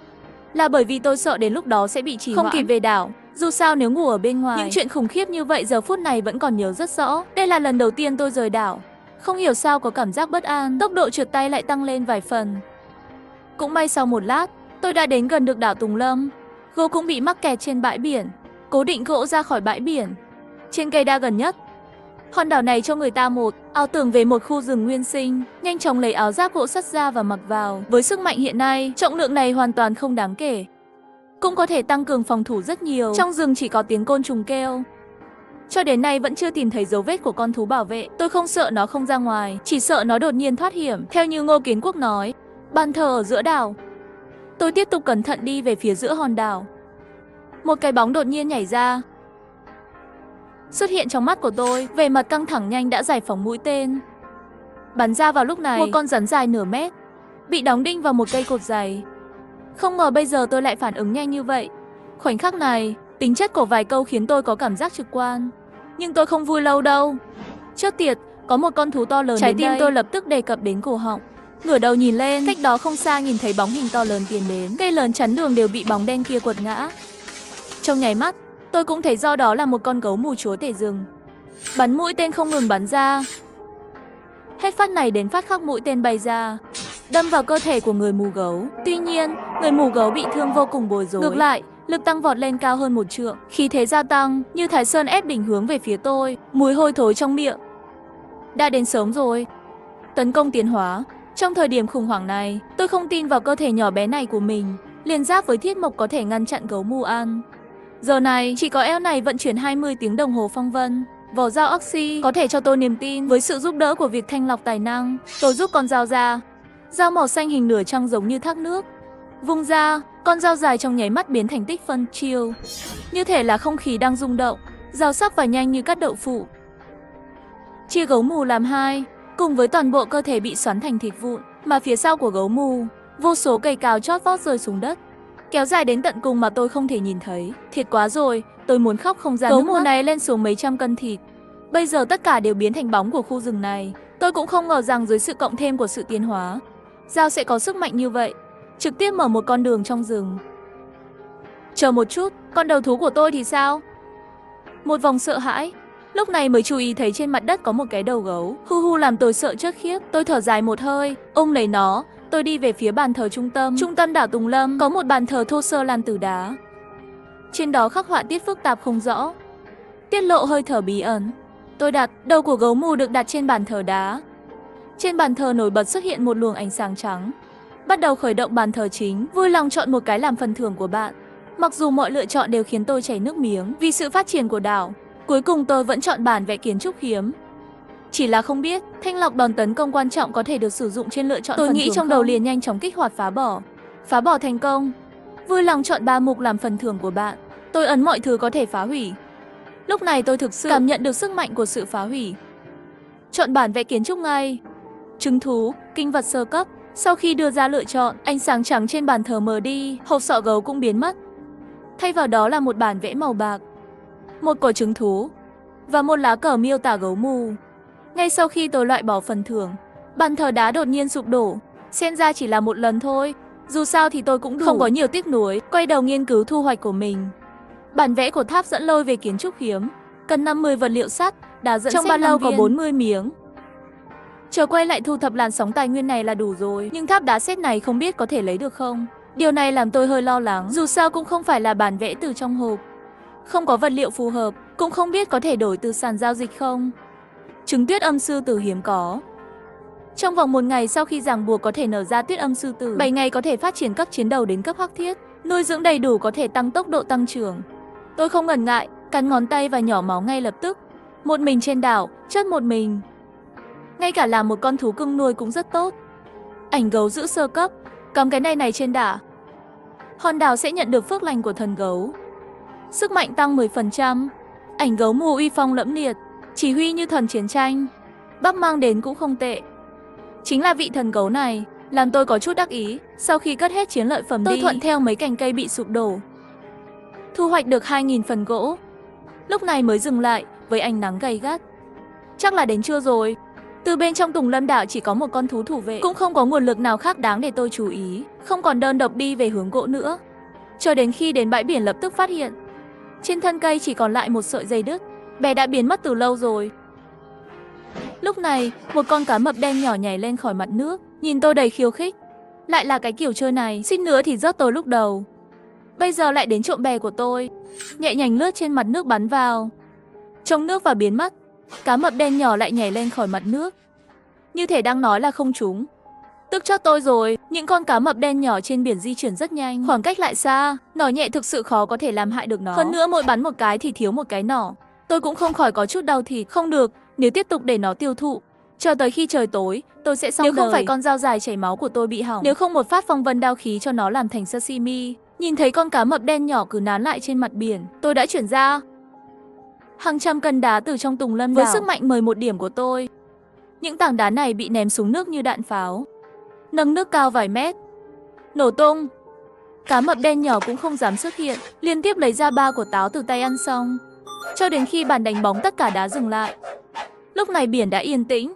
là bởi vì tôi sợ đến lúc đó sẽ bị trì hoãn, không kịp về đảo. Dù sao nếu ngủ ở bên ngoài, những chuyện khủng khiếp như vậy giờ phút này vẫn còn nhớ rất rõ. Đây là lần đầu tiên tôi rời đảo. Không hiểu sao có cảm giác bất an, tốc độ trượt tay lại tăng lên vài phần. Cũng may sau một lát, tôi đã đến gần được đảo Tùng Lâm. Gỗ cũng bị mắc kẹt trên bãi biển, cố định gỗ ra khỏi bãi biển. Trên cây đa gần nhất, hòn đảo này cho người ta một ảo tưởng về một khu rừng nguyên sinh. Nhanh chóng lấy áo giáp gỗ sắt ra và mặc vào. Với sức mạnh hiện nay, trọng lượng này hoàn toàn không đáng kể, cũng có thể tăng cường phòng thủ rất nhiều. Trong rừng chỉ có tiếng côn trùng kêu. Cho đến nay vẫn chưa tìm thấy dấu vết của con thú bảo vệ. Tôi không sợ nó không ra ngoài, chỉ sợ nó đột nhiên thoát hiểm. Theo như Ngô Kiến Quốc nói, bàn thờ ở giữa đảo. Tôi tiếp tục cẩn thận đi về phía giữa hòn đảo. Một cái bóng đột nhiên nhảy ra, xuất hiện trong mắt của tôi. Vẻ mặt căng thẳng nhanh đã giải phóng mũi tên, bắn ra vào lúc này. Một con rắn dài nửa mét bị đóng đinh vào một cây cột dày. Không ngờ bây giờ tôi lại phản ứng nhanh như vậy. Khoảnh khắc này, tính chất của vài câu khiến tôi có cảm giác trực quan. Nhưng tôi không vui lâu đâu. Chết tiệt, có một con thú to lớn. Trái tim tôi lập tức đề cập đến cổ họng. Ngửa đầu nhìn lên, cách đó không xa nhìn thấy bóng hình to lớn tiến đến. Cây lớn chắn đường đều bị bóng đen kia quật ngã. Trong nháy mắt, tôi cũng thấy do đó là một con gấu mù chúa tể rừng. Bắn mũi tên không ngừng bắn ra. Hết phát này đến phát khác mũi tên bay ra, đâm vào cơ thể của người mù gấu. Tuy nhiên, người mù gấu bị thương vô cùng bối rối. Ngược lại, lực tăng vọt lên cao hơn 1 trượng. Khí thế gia tăng, như Thái Sơn ép đỉnh hướng về phía tôi. Mùi hôi thối trong miệng. Đã đến sớm rồi. Tấn công tiến hóa. Trong thời điểm khủng hoảng này, tôi không tin vào cơ thể nhỏ bé này của mình. Liên giáp với thiết mộc có thể ngăn chặn gấu mù ăn. Giờ này, chỉ có eo này vận chuyển 20 tiếng đồng hồ phong vân. Vỏ dao Oxy có thể cho tôi niềm tin với sự giúp đỡ của việc thanh lọc tài năng. Tôi rút con dao ra. Dao màu xanh hình nửa trăng giống như thác nước. Vung ra, con dao dài trong nháy mắt biến thành tích phân chiêu. Như thể là không khí đang rung động. Dao sắc và nhanh như cắt đậu phụ. Chia gấu mù làm hai, cùng với toàn bộ cơ thể bị xoắn thành thịt vụn. Mà phía sau của gấu mù, vô số cây cào chót vót rơi xuống đất, kéo dài đến tận cùng mà tôi không thể nhìn thấy. Thiệt quá rồi, tôi muốn khóc không ra nước mắt. Gấu mù này lên xuống mấy trăm cân thịt. Bây giờ tất cả đều biến thành bóng của khu rừng này. Tôi cũng không ngờ rằng dưới sự cộng thêm của sự tiến hóa, dao sẽ có sức mạnh như vậy, trực tiếp mở một con đường trong rừng. Chờ một chút, con đầu thú của tôi thì sao? Một vòng sợ hãi, lúc này mới chú ý thấy trên mặt đất có một cái đầu gấu. Hu hu làm tôi sợ chết khiếp. Tôi thở dài một hơi, ôm lấy nó. Tôi đi về phía bàn thờ trung tâm đảo Tùng Lâm. Có một bàn thờ thô sơ làm từ đá. Trên đó khắc họa tiết phức tạp không rõ, tiết lộ hơi thở bí ẩn. Tôi đặt đầu của gấu mù được đặt trên bàn thờ đá. Trên bàn thờ nổi bật xuất hiện một luồng ánh sáng trắng. Bắt đầu khởi động bàn thờ chính, vui lòng chọn một cái làm phần thưởng của bạn. Mặc dù mọi lựa chọn đều khiến tôi chảy nước miếng vì sự phát triển của đảo, cuối cùng tôi vẫn chọn bản vẽ kiến trúc hiếm. Chỉ là không biết, thanh lọc đòn tấn công quan trọng có thể được sử dụng trên lựa chọn phần thưởng. Tôi nghĩ trong đầu liền nhanh chóng kích hoạt phá bỏ. Phá bỏ thành công. Vui lòng chọn 3 mục làm phần thưởng của bạn. Tôi ấn mọi thứ có thể phá hủy. Lúc này tôi thực sự cảm nhận được sức mạnh của sự phá hủy. Chọn bản vẽ kiến trúc ngay. Trứng thú, kinh vật sơ cấp. Sau khi đưa ra lựa chọn, ánh sáng trắng trên bàn thờ mờ đi, hộp sọ gấu cũng biến mất. Thay vào đó là một bản vẽ màu bạc, một quả trứng thú và một lá cờ miêu tả gấu mù. Ngay sau khi tôi loại bỏ phần thưởng, bàn thờ đá đột nhiên sụp đổ. Xem ra chỉ là một lần thôi. Dù sao thì tôi cũng không có nhiều tiếc nuối, quay đầu nghiên cứu thu hoạch của mình. Bản vẽ của tháp dẫn lôi về kiến trúc hiếm, cần 50 vật liệu sắt, đá dẫn trong ba lô có 40 miếng. Chờ quay lại thu thập làn sóng tài nguyên này là đủ rồi, nhưng tháp đá sét này không biết có thể lấy được không. Điều này làm tôi hơi lo lắng, dù sao cũng không phải là bản vẽ từ trong hộp. Không có vật liệu phù hợp, cũng không biết có thể đổi từ sàn giao dịch không. Trứng tuyết âm sư tử hiếm có. Trong vòng 1 ngày sau khi ràng buộc có thể nở ra tuyết âm sư tử, 7 ngày có thể phát triển cấp chiến đầu đến cấp hắc thiết, nuôi dưỡng đầy đủ có thể tăng tốc độ tăng trưởng. Tôi không ngần ngại, cắn ngón tay và nhỏ máu ngay lập tức. Một mình trên đảo, chất một mình. Ngay cả làm một con thú cưng nuôi cũng rất tốt. Ảnh gấu giữ sơ cấp, cắm cái này trên đảo. Hòn đảo sẽ nhận được phước lành của thần gấu. Sức mạnh tăng 10%. Ảnh gấu mù uy phong lẫm liệt, chỉ huy như thần chiến tranh. Bắp mang đến cũng không tệ. Chính là vị thần gấu này, làm tôi có chút đắc ý. Sau khi cất hết chiến lợi phẩm tôi thuận theo mấy cành cây bị sụp đổ. Thu hoạch được 2.000 phần gỗ. Lúc này mới dừng lại, với ánh nắng gay gắt. Chắc là đến trưa rồi. Từ bên trong Tùng Lâm đảo chỉ có một con thú thủ vệ, cũng không có nguồn lực nào khác đáng để tôi chú ý. Không còn đơn độc đi về hướng gỗ nữa. Chờ đến khi đến bãi biển lập tức phát hiện trên thân cây chỉ còn lại một sợi dây đứt. Bè đã biến mất từ lâu rồi. Lúc này, một con cá mập đen nhỏ nhảy lên khỏi mặt nước, nhìn tôi đầy khiêu khích. Lại là cái kiểu chơi này, xích nữa thì rớt tôi lúc đầu. Bây giờ lại đến trộm bè của tôi. Nhẹ nhàng lướt trên mặt nước bắn vào, trong nước và biến mất. Cá mập đen nhỏ lại nhảy lên khỏi mặt nước, như thể đang nói là không trúng. Tức chắc tôi rồi. Những con cá mập đen nhỏ trên biển di chuyển rất nhanh, khoảng cách lại xa. Nỏ nhẹ thực sự khó có thể làm hại được nó. Hơn nữa mỗi bắn một cái thì thiếu một cái nỏ. Tôi cũng không khỏi có chút đau thịt. Không được, nếu tiếp tục để nó tiêu thụ, chờ tới khi trời tối, tôi sẽ xong đời. Nếu không phải con dao dài chảy máu của tôi bị hỏng, nếu không một phát phong vân đao khí cho nó làm thành sashimi. Nhìn thấy con cá mập đen nhỏ cứ nán lại trên mặt biển, tôi đã chuyển ra hàng trăm cân đá từ trong Tùng Lâm đảo với sức mạnh 11 điểm của tôi. Những tảng đá này bị ném xuống nước như đạn pháo, nâng nước cao vài mét, nổ tung. Cá mập đen nhỏ cũng không dám xuất hiện, liên tiếp lấy ra 3 quả táo từ tay ăn xong, cho đến khi bàn đánh bóng tất cả đá dừng lại. Lúc này biển đã yên tĩnh.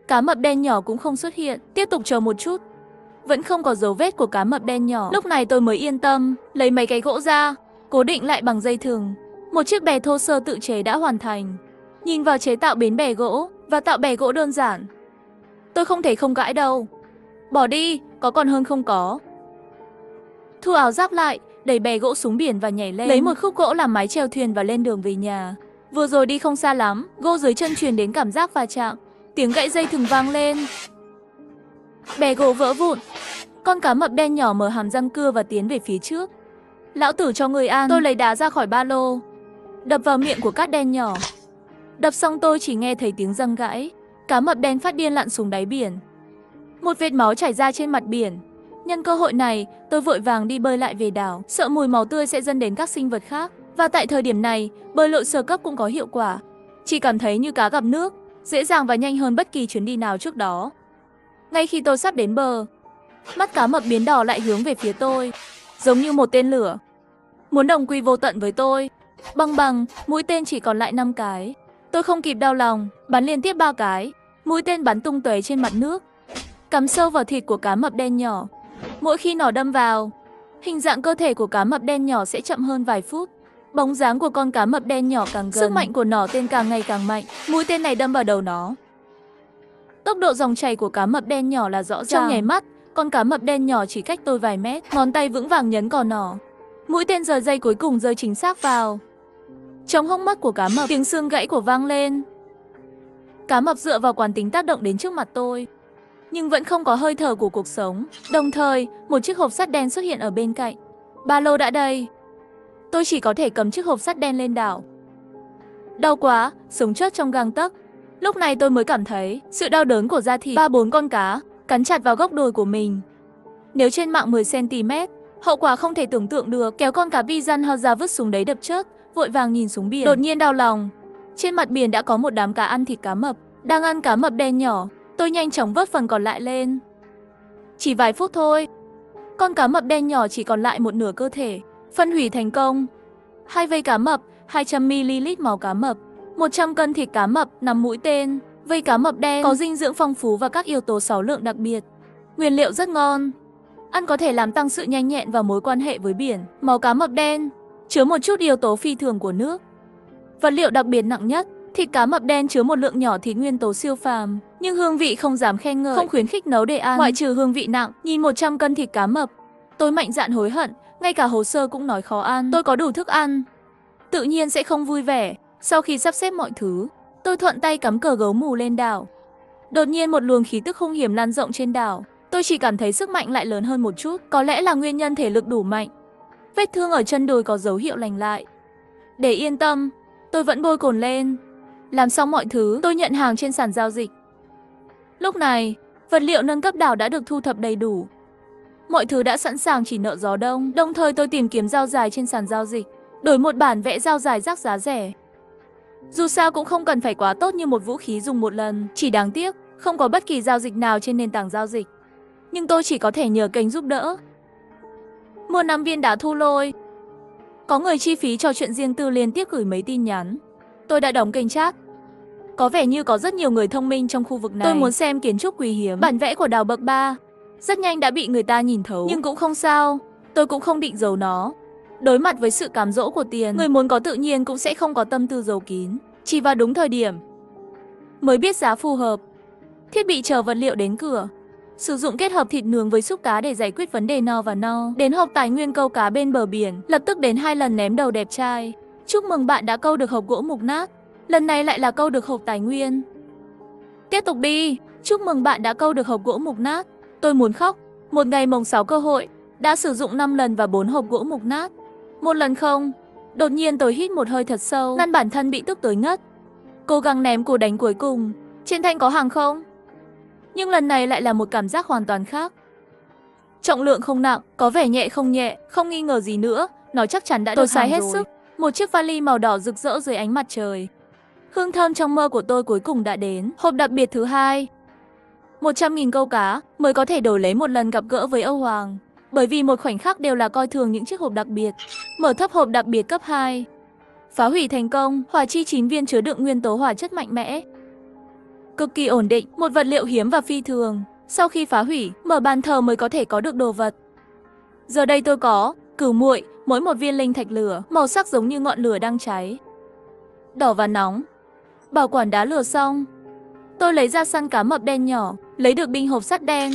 Cá mập đen nhỏ cũng không xuất hiện. Tiếp tục chờ một chút, vẫn không có dấu vết của cá mập đen nhỏ. Lúc này tôi mới yên tâm, lấy mấy cái gỗ ra, cố định lại bằng dây thừng. Một chiếc bè thô sơ tự chế đã hoàn thành. Nhìn vào chế tạo bến bè gỗ và tạo bè gỗ đơn giản, tôi không thể không cãi đâu. Bỏ đi, có còn hơn không có. Thu áo giáp lại, đẩy bè gỗ xuống biển và nhảy lên, lấy một khúc gỗ làm mái chèo thuyền và lên đường về nhà. Vừa rồi đi không xa lắm, gỗ dưới chân truyền đến cảm giác va chạm, tiếng gãy dây thừng vang lên. Bè gỗ vỡ vụn. Con cá mập đen nhỏ mở hàm răng cưa và tiến về phía trước. Lão tử cho người ăn. Tôi lấy đá ra khỏi ba lô, đập vào miệng của cát đen nhỏ. Đập xong tôi chỉ nghe thấy tiếng răng gãy. Cá mập đen phát điên lặn xuống đáy biển. Một vệt máu chảy ra trên mặt biển. Nhân cơ hội này, tôi vội vàng đi bơi lại về đảo, sợ mùi máu tươi sẽ dẫn đến các sinh vật khác. Và tại thời điểm này, bơi lội sơ cấp cũng có hiệu quả. Chỉ cảm thấy như cá gặp nước, dễ dàng và nhanh hơn bất kỳ chuyến đi nào trước đó. Ngay khi tôi sắp đến bờ, mắt cá mập biến đỏ lại hướng về phía tôi, giống như một tên lửa, muốn đồng quy vô tận với tôi. Băng bằng, mũi tên chỉ còn lại 5 cái. Tôi không kịp đau lòng, bắn liên tiếp 3 cái. Mũi tên bắn tung tóe trên mặt nước, cắm sâu vào thịt của cá mập đen nhỏ. Mỗi khi nỏ đâm vào, hình dạng cơ thể của cá mập đen nhỏ sẽ chậm hơn vài phút. Bóng dáng của con cá mập đen nhỏ càng gần, sức mạnh của nỏ tên càng ngày càng mạnh. Mũi tên này đâm vào đầu nó. Tốc độ dòng chảy của cá mập đen nhỏ là rõ ràng. Trong nháy mắt, con cá mập đen nhỏ chỉ cách tôi vài mét, ngón tay vững vàng nhấn cò nỏ. Mũi tên rời dây cuối cùng rơi chính xác vào trong hốc mắt của cá mập. Tiếng xương gãy của vang lên. Cá mập dựa vào quán tính tác động đến trước mặt tôi, nhưng vẫn không có hơi thở của cuộc sống. Đồng thời, một chiếc hộp sắt đen xuất hiện ở bên cạnh. Ba lô đã đầy. Tôi chỉ có thể cầm chiếc hộp sắt đen lên đảo. Đau quá, sống chết trong gang tấc. Lúc này tôi mới cảm thấy sự đau đớn của da thịt. 3-4 con cá cắn chặt vào gốc đùi của mình. Nếu trên mạng 10 cm, hậu quả không thể tưởng tượng được. Kéo con cá piranha ra vứt xuống đấy đập chết, vội vàng nhìn xuống biển. Đột nhiên đau lòng. Trên mặt biển đã có một đám cá ăn thịt cá mập, đang ăn cá mập đen nhỏ. Tôi nhanh chóng vớt phần còn lại lên. Chỉ vài phút thôi, con cá mập đen nhỏ chỉ còn lại một nửa cơ thể. Phân hủy thành công. 2 vây cá mập, 200ml máu cá mập, 100 cân thịt cá mập, 5 mũi tên. Vây cá mập đen có dinh dưỡng phong phú và các yếu tố 6 lượng đặc biệt. Nguyên liệu rất ngon. Ăn có thể làm tăng sự nhanh nhẹn và mối quan hệ với biển. Máu cá mập đen chứa một chút yếu tố phi thường của nước. Vật liệu đặc biệt nặng nhất, thịt cá mập đen chứa một lượng nhỏ thịt nguyên tố siêu phàm, nhưng hương vị không dám khen ngợi, không khuyến khích nấu để ăn, ngoại trừ hương vị nặng. Nhìn 100 cân thịt cá mập, tôi mạnh dạn hối hận, ngay cả hồ sơ cũng nói khó ăn. Tôi có đủ thức ăn, tự nhiên sẽ không vui vẻ. Sau khi sắp xếp mọi thứ, tôi thuận tay cắm cờ gấu mù lên đảo. Đột nhiên một luồng khí tức hung hiểm lan rộng trên đảo. Tôi chỉ cảm thấy sức mạnh lại lớn hơn một chút, có lẽ là nguyên nhân thể lực đủ mạnh. Vết thương ở chân đùi có dấu hiệu lành lại. Để yên tâm, tôi vẫn bôi cồn lên. Làm xong mọi thứ, tôi nhận hàng trên sàn giao dịch. Lúc này, vật liệu nâng cấp đảo đã được thu thập đầy đủ. Mọi thứ đã sẵn sàng chỉ nợ gió đông. Đồng thời tôi tìm kiếm dao dài trên sàn giao dịch, đổi một bản vẽ dao dài rác giá rẻ. Dù sao cũng không cần phải quá tốt như một vũ khí dùng một lần. Chỉ đáng tiếc, không có bất kỳ giao dịch nào trên nền tảng giao dịch. Nhưng tôi chỉ có thể nhờ kênh giúp đỡ. Mua 5 viên đá thu lôi. Có người chi phí trò chuyện riêng tư liên tiếp gửi mấy tin nhắn. Tôi đã đóng kênh chat. Có vẻ như có rất nhiều người thông minh trong khu vực này. Tôi muốn xem kiến trúc quý hiếm, bản vẽ của đảo bậc 3. Rất nhanh đã bị người ta nhìn thấu. Nhưng cũng không sao, tôi cũng không định giấu nó. Đối mặt với sự cám dỗ của tiền, người muốn có tự nhiên cũng sẽ không có tâm tư giấu kín. Chỉ vào đúng thời điểm mới biết giá phù hợp. Thiết bị chờ vật liệu đến cửa. Sử dụng kết hợp thịt nướng với súp cá để giải quyết vấn đề no và no. Đến hộp tài nguyên câu cá bên bờ biển, lập tức đến 2 lần ném đầu đẹp trai. Chúc mừng bạn đã câu được hộp gỗ mục nát. Lần này lại là câu được hộp tài nguyên. Tiếp tục đi. Chúc mừng bạn đã câu được hộp gỗ mục nát. Tôi muốn khóc. Một ngày mồng 6 cơ hội. Đã sử dụng 5 lần và 4 hộp gỗ mục nát. Một lần không. Đột nhiên tôi hít một hơi thật sâu, ngăn bản thân bị tức tới ngất. Cố gắng ném cú đánh cuối cùng. Trên thanh có hàng không? Nhưng lần này lại là một cảm giác hoàn toàn khác. Trọng lượng không nặng, có vẻ nhẹ không nhẹ, không nghi ngờ gì nữa. Nó chắc chắn đã được xài hết sức. Một chiếc vali màu đỏ rực rỡ dưới ánh mặt trời. Hương thơm trong mơ của tôi cuối cùng đã đến. Hộp đặc biệt thứ 2. 100.000 câu cá mới có thể đổi lấy một lần gặp gỡ với Âu Hoàng. Bởi vì một khoảnh khắc đều là coi thường những chiếc hộp đặc biệt. Mở thấp hộp đặc biệt cấp 2. Phá hủy thành công, hỏa chi 9 viên chứa đựng nguyên tố hỏa chất mạnh mẽ. Cực kỳ ổn định, một vật liệu hiếm và phi thường. Sau khi phá hủy, mở bàn thờ mới có thể có được đồ vật. Giờ đây tôi có cửu muội, mỗi một viên linh thạch lửa, màu sắc giống như ngọn lửa đang cháy. Đỏ và nóng. Bảo quản đá lửa xong, tôi lấy ra săn cá mập đen nhỏ, lấy được binh hộp sắt đen.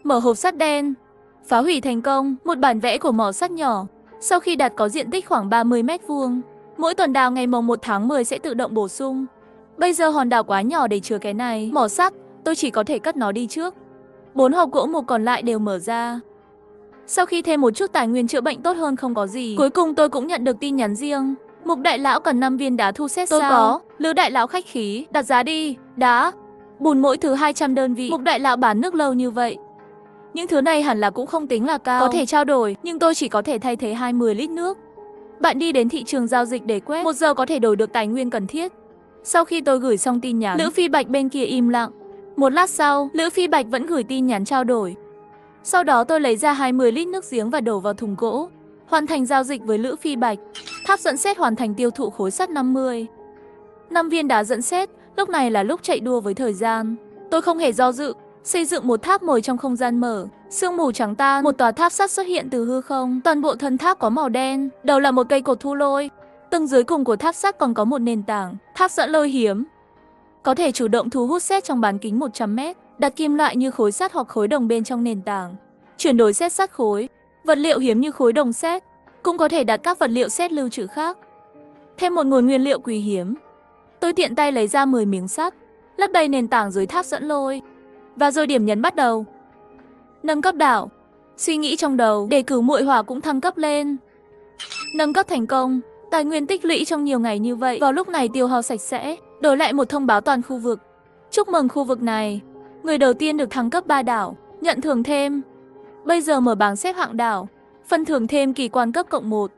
Mở hộp sắt đen. Phá hủy thành công, một bản vẽ của mỏ sắt nhỏ. Sau khi đặt có diện tích khoảng 30 m². Mỗi tuần đào ngày mồng 1 tháng 10 sẽ tự động bổ sung. Bây giờ hòn đảo quá nhỏ để chứa cái này. Mỏ sắt, tôi chỉ có thể cất nó đi trước. 4 hộp gỗ mục còn lại đều mở ra. Sau khi thêm một chút tài nguyên chữa bệnh tốt hơn không có gì. Cuối cùng tôi cũng nhận được tin nhắn riêng. Mục đại lão cần 5 viên đá thu xét sao? Tôi có. Lữ đại lão khách khí, đặt giá đi. Đá, bùn mỗi thứ 200 đơn vị. Mục đại lão bán nước lâu như vậy. Những thứ này hẳn là cũng không tính là cao. Có thể trao đổi, nhưng tôi chỉ có thể thay thế 20 lít nước. Bạn đi đến thị trường giao dịch để quét. 1 giờ có thể đổi được tài nguyên cần thiết. Sau khi tôi gửi xong tin nhắn, Lữ Phi Bạch bên kia im lặng. Một lát sau, Lữ Phi Bạch vẫn gửi tin nhắn trao đổi. Sau đó tôi lấy ra 20 lít nước giếng và đổ vào thùng gỗ. Hoàn thành giao dịch với Lữ Phi Bạch. Tháp dẫn sét hoàn thành tiêu thụ khối sắt 50. 5 viên đá dẫn sét, lúc này là lúc chạy đua với thời gian. Tôi không hề do dự, xây dựng một tháp mồi trong không gian mở. Sương mù trắng tan, một tòa tháp sắt xuất hiện từ hư không. Toàn bộ thân tháp có màu đen, đầu là một cây cột thu lôi. Tầng dưới cùng của tháp sắt còn có một nền tảng, tháp dẫn lôi hiếm. Có thể chủ động thu hút sét trong bán kính 100 m, đặt kim loại như khối sắt hoặc khối đồng bên trong nền tảng. Chuyển đổi sét sắt khối, vật liệu hiếm như khối đồng sét, cũng có thể đặt các vật liệu sét lưu trữ khác. Thêm một nguồn nguyên liệu quý hiếm. Tôi tiện tay lấy ra 10 miếng sắt, lấp đầy nền tảng dưới tháp dẫn lôi. Và rồi điểm nhấn bắt đầu. Nâng cấp đảo. Suy nghĩ trong đầu, đề cử muội hỏa cũng thăng cấp lên. Nâng cấp thành công. Tài nguyên tích lũy trong nhiều ngày như vậy vào lúc này tiêu hao sạch sẽ, đổi lại một thông báo toàn khu vực. Chúc mừng khu vực này, người đầu tiên được thăng cấp 3 đảo, nhận thưởng thêm. Bây giờ mở bảng xếp hạng đảo, phân thưởng thêm kỳ quan cấp cộng 1.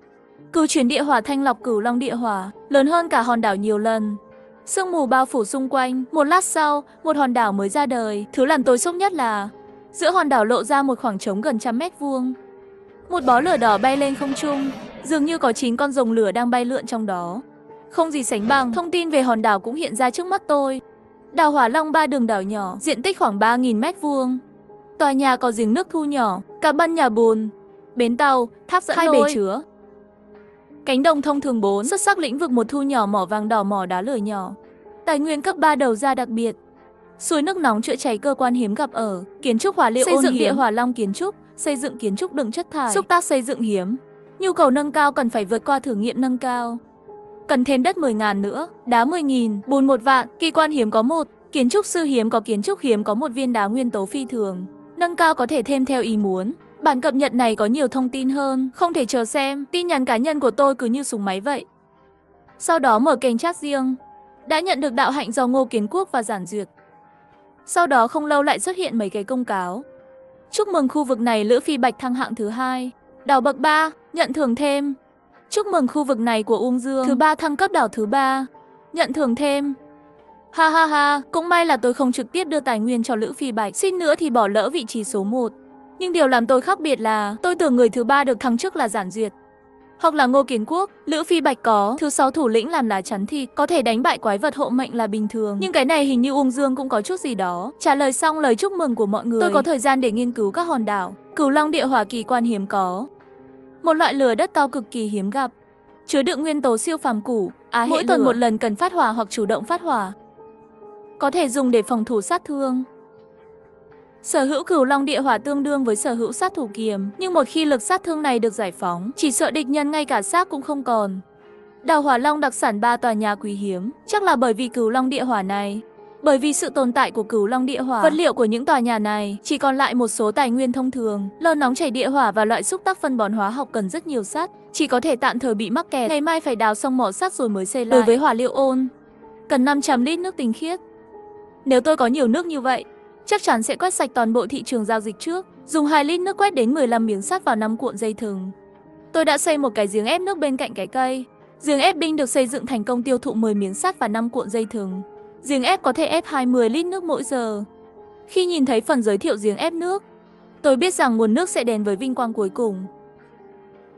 Cửu chuyển địa hỏa thanh lọc cửu long địa hỏa, lớn hơn cả hòn đảo nhiều lần. Sương mù bao phủ xung quanh, một lát sau, một hòn đảo mới ra đời. Thứ làm tôi sốc nhất là giữa hòn đảo lộ ra một khoảng trống gần 100 m². Một bó lửa đỏ bay lên không trung, dường như có 9 con rồng lửa đang bay lượn trong đó. Không gì sánh bằng, thông tin về hòn đảo cũng hiện ra trước mắt tôi. Đảo Hỏa Long 3 đường đảo nhỏ, diện tích khoảng 3000 m². Tòa nhà có giếng nước thu nhỏ, cả bân nhà bùn, bến tàu, tháp dẫn lôi, bể chứa. Cánh đồng thông thường 4, xuất sắc lĩnh vực 1 thu nhỏ, mỏ vàng đỏ, mỏ đá lửa nhỏ. Tài nguyên cấp 3 đầu ra đặc biệt. Suối nước nóng chữa cháy cơ quan hiếm gặp ở, kiến trúc hỏa liệu xây dựng địa Hỏa Long kiến trúc, xây dựng kiến trúc đựng chất thải, xúc tác xây dựng hiếm. Nhu cầu nâng cao cần phải vượt qua thử nghiệm nâng cao. Cần thêm đất 10.000 nữa, đá 10.000, bùn 1 vạn, kỳ quan hiếm có 1, kiến trúc sư hiếm có kiến trúc hiếm có 1 viên đá nguyên tố phi thường. Nâng cao có thể thêm theo ý muốn. Bản cập nhật này có nhiều thông tin hơn, không thể chờ xem, tin nhắn cá nhân của tôi cứ như súng máy vậy. Sau đó mở kênh chat riêng. Đã nhận được đạo hạnh do Ngô Kiến Quốc và Giản Duyệt. Sau đó không lâu lại xuất hiện mấy cái công cáo. Chúc mừng khu vực này Lữ Phi Bạch thăng hạng thứ 2, đảo bậc 3, nhận thưởng thêm. Chúc mừng khu vực này của Uông Dương thứ 3 thăng cấp đảo thứ 3, nhận thưởng thêm. Ha ha ha, cũng may là tôi không trực tiếp đưa tài nguyên cho Lữ Phi Bạch, suýt nữa thì bỏ lỡ vị trí số 1. Nhưng điều làm tôi khác biệt là tôi tưởng người thứ 3 được thăng chức là Giản Duyệt, hoặc là Ngô Kiến Quốc. Lữ Phi Bạch có thứ 6 thủ lĩnh làm lá chắn thì có thể đánh bại quái vật hộ mệnh là bình thường. Nhưng cái này hình như Uông Dương cũng có chút gì đó. Trả lời xong lời chúc mừng của mọi người, tôi có thời gian để nghiên cứu các hòn đảo. Cửu Long địa hỏa kỳ quan hiếm có, một loại lửa đất cao cực kỳ hiếm gặp, chứa đựng nguyên tố siêu phàm củ, mỗi tuần một lần cần phát hỏa hoặc chủ động phát hỏa. Có thể dùng để phòng thủ sát thương. Sở hữu Cửu Long địa hỏa tương đương với sở hữu sát thủ kiềm, nhưng một khi lực sát thương này được giải phóng, chỉ sợ địch nhân ngay cả xác cũng không còn. Đảo Hỏa Long đặc sản 3 tòa nhà quý hiếm, chắc là bởi vì Cửu Long địa hỏa này. Bởi vì sự tồn tại của Cửu Long địa hỏa, vật liệu của những tòa nhà này chỉ còn lại một số tài nguyên thông thường, lò nóng chảy địa hỏa và loại xúc tác phân bón hóa học cần rất nhiều sắt, chỉ có thể tạm thời bị mắc kẹt. Ngày mai phải đào xong mỏ sắt rồi mới xây lại. Đối với hỏa liệu ôn, cần 500 lít nước tinh khiết. Nếu tôi có nhiều nước như vậy, chắc chắn sẽ quét sạch toàn bộ thị trường giao dịch trước. Dùng 2 lít nước quét đến 15 miếng sắt vào 5 cuộn dây thừng. Tôi đã xây một cái giếng ép nước bên cạnh cái cây. Giếng ép đinh được xây dựng thành công, tiêu thụ 10 miếng sắt và 5 cuộn dây thừng. Giếng ép có thể ép 20 lít nước mỗi giờ. Khi nhìn thấy phần giới thiệu giếng ép nước, tôi biết rằng nguồn nước sẽ đến với vinh quang cuối cùng.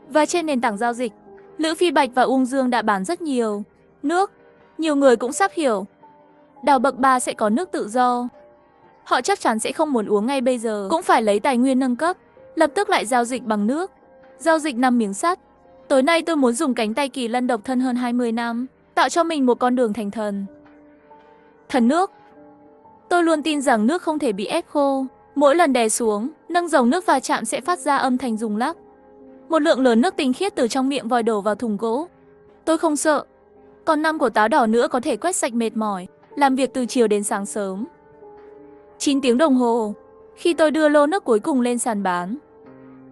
Và trên nền tảng giao dịch, Lữ Phi Bạch và Uông Dương đã bán rất nhiều nước. Nhiều người cũng sắp hiểu, đảo bậc 3 sẽ có nước tự do. Họ chắc chắn sẽ không muốn uống ngay bây giờ, cũng phải lấy tài nguyên nâng cấp, lập tức lại giao dịch bằng nước. Giao dịch 5 miếng sắt. Tối nay tôi muốn dùng cánh tay kỳ lân độc thân hơn 20 năm, tạo cho mình một con đường thành thần. Thần nước. Tôi luôn tin rằng nước không thể bị ép khô. Mỗi lần đè xuống, nâng dòng nước va chạm sẽ phát ra âm thanh rung lắc. Một lượng lớn nước tinh khiết từ trong miệng vòi đổ vào thùng gỗ. Tôi không sợ. Còn 5 của táo đỏ nữa có thể quét sạch mệt mỏi, làm việc từ chiều đến sáng sớm. 9 tiếng đồng hồ, khi tôi đưa lô nước cuối cùng lên sàn bán.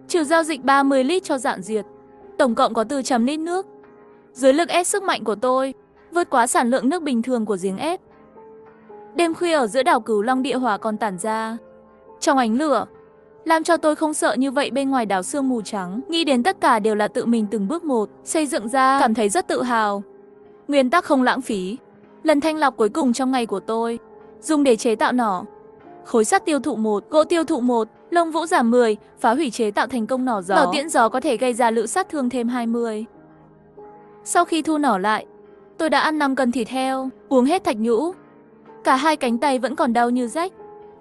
Trừ giao dịch 30 lít cho Giản Duyệt, tổng cộng có 400 lít nước. Dưới lực ép sức mạnh của tôi, vượt quá sản lượng nước bình thường của giếng ép. Đêm khuya ở giữa đảo Cửu Long địa hỏa còn tản ra trong ánh lửa, làm cho tôi không sợ như vậy. Bên ngoài đảo sương mù trắng, nghĩ đến tất cả đều là tự mình từng bước một xây dựng ra, cảm thấy rất tự hào. Nguyên tắc không lãng phí. Lần thanh lọc cuối cùng trong ngày của tôi, dùng để chế tạo nỏ. Khối sắt tiêu thụ 1, gỗ tiêu thụ 1, lông vũ giảm 10, phá hủy chế tạo thành công nỏ gió. Nỏ tiễn gió có thể gây ra lựu sát thương thêm 20. Sau khi thu nỏ lại, tôi đã ăn 5 cân thịt heo, uống hết thạch nhũ. Cả hai cánh tay vẫn còn đau như rách.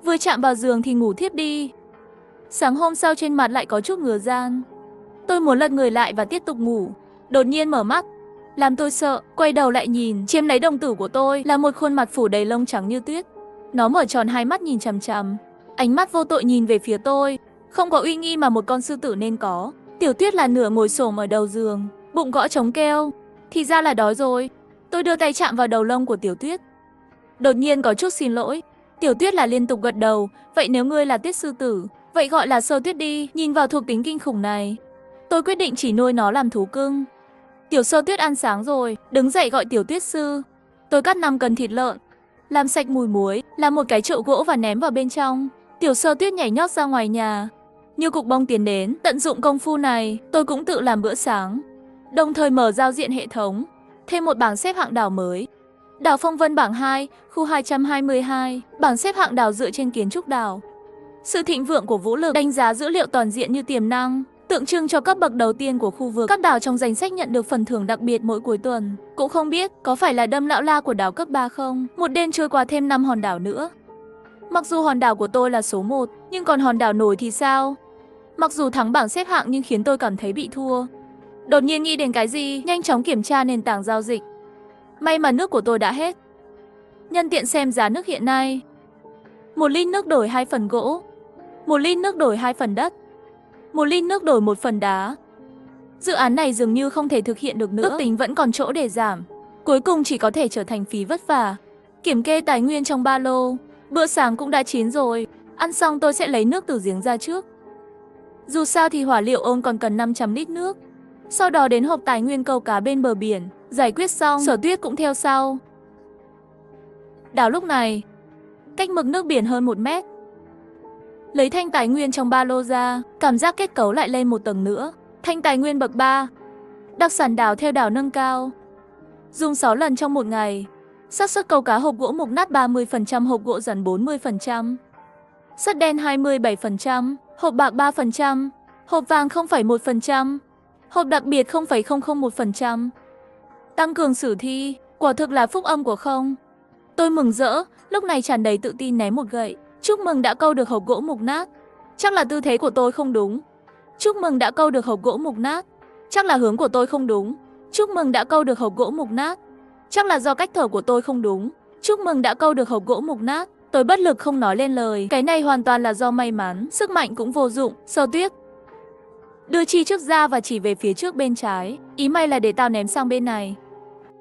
Vừa chạm vào giường thì ngủ thiếp đi. Sáng hôm sau trên mặt lại có chút ngứa ran. Tôi muốn lật người lại và tiếp tục ngủ. Đột nhiên mở mắt, làm tôi sợ, quay đầu lại nhìn, chiếm lấy đồng tử của tôi là một khuôn mặt phủ đầy lông trắng như tuyết. Nó mở tròn hai mắt nhìn chằm chằm, ánh mắt vô tội nhìn về phía tôi, không có uy nghi mà một con sư tử nên có. Tiểu Tuyết là nửa ngồi xổm ở đầu giường, bụng gõ trống kêu. Thì ra là đói rồi. Tôi đưa tay chạm vào đầu lông của Tiểu Tuyết. Đột nhiên có chút xin lỗi. Tiểu Tuyết là liên tục gật đầu, vậy nếu ngươi là Tuyết sư tử, vậy gọi là Sơ Tuyết đi. Nhìn vào thuộc tính kinh khủng này, tôi quyết định chỉ nuôi nó làm thú cưng. Tiểu Sơ Tuyết ăn sáng rồi, đứng dậy gọi Tiểu Tuyết sư. Tôi cắt 5 cân thịt lợn, làm sạch mùi muối, làm một cái chậu gỗ và ném vào bên trong. Tiểu Sơ Tuyết nhảy nhót ra ngoài nhà, như cục bông tiến đến. Tận dụng công phu này, tôi cũng tự làm bữa sáng, đồng thời mở giao diện hệ thống, thêm một bảng xếp hạng đảo mới. Đảo Phong Vân bảng 2, khu 222, bảng xếp hạng đảo dựa trên kiến trúc đảo. Sự thịnh vượng của vũ lực, đánh giá dữ liệu toàn diện như tiềm năng, tượng trưng cho cấp bậc đầu tiên của khu vực. Các đảo trong danh sách nhận được phần thưởng đặc biệt mỗi cuối tuần. Cũng không biết có phải là đâm lão la của đảo cấp 3 không? Một đêm trôi qua thêm 5 hòn đảo nữa. Mặc dù hòn đảo của tôi là số 1, nhưng còn hòn đảo nổi thì sao? Mặc dù thắng bảng xếp hạng nhưng khiến tôi cảm thấy bị thua. Đột nhiên nghĩ đến cái gì, nhanh chóng kiểm tra nền tảng giao dịch. May mà nước của tôi đã hết. Nhân tiện xem giá nước hiện nay. 1 lít nước đổi 2 phần gỗ, 1 lít nước đổi 2 phần đất, 1 lít nước đổi 1 phần đá. Dự án này dường như không thể thực hiện được nữa, ước tính vẫn còn chỗ để giảm. Cuối cùng chỉ có thể trở thành phí vất vả. Kiểm kê tài nguyên trong ba lô. Bữa sáng cũng đã chín rồi, ăn xong tôi sẽ lấy nước từ giếng ra trước. Dù sao thì hỏa liệu ôn còn cần 500 lít nước. Sau đó đến hộp tài nguyên câu cá bên bờ biển. Giải quyết xong, Sở Tuyết cũng theo sau. Đảo lúc này cách mực nước biển hơn 1 mét. Lấy thanh tài nguyên trong ba lô ra, cảm giác kết cấu lại lên một tầng nữa. Thanh tài nguyên bậc 3. Đặc sản đảo theo đảo nâng cao. Dùng 6 lần trong một ngày. Xác suất câu cá hộp gỗ mục nát 30%, hộp gỗ rắn 40%. Sắt đen 27%, hộp bạc 3%, hộp vàng 0,1%, hộp đặc biệt 0,001%. Tăng cường sử thi, quả thực là phúc âm của không. Tôi mừng rỡ, lúc này tràn đầy tự tin ném một gậy. Chúc mừng đã câu được hộp gỗ mục nát. Chắc là tư thế của tôi không đúng. Chúc mừng đã câu được hộp gỗ mục nát. Chắc là hướng của tôi không đúng. Chúc mừng đã câu được hộp gỗ mục nát. Chắc là do cách thở của tôi không đúng. Chúc mừng đã câu được hộp gỗ mục nát. Tôi bất lực không nói lên lời. Cái này hoàn toàn là do may mắn. Sức mạnh cũng vô dụng. Sơ Tuyết đưa chi trước ra và chỉ về phía trước bên trái. Ý mày là để tao ném sang bên này.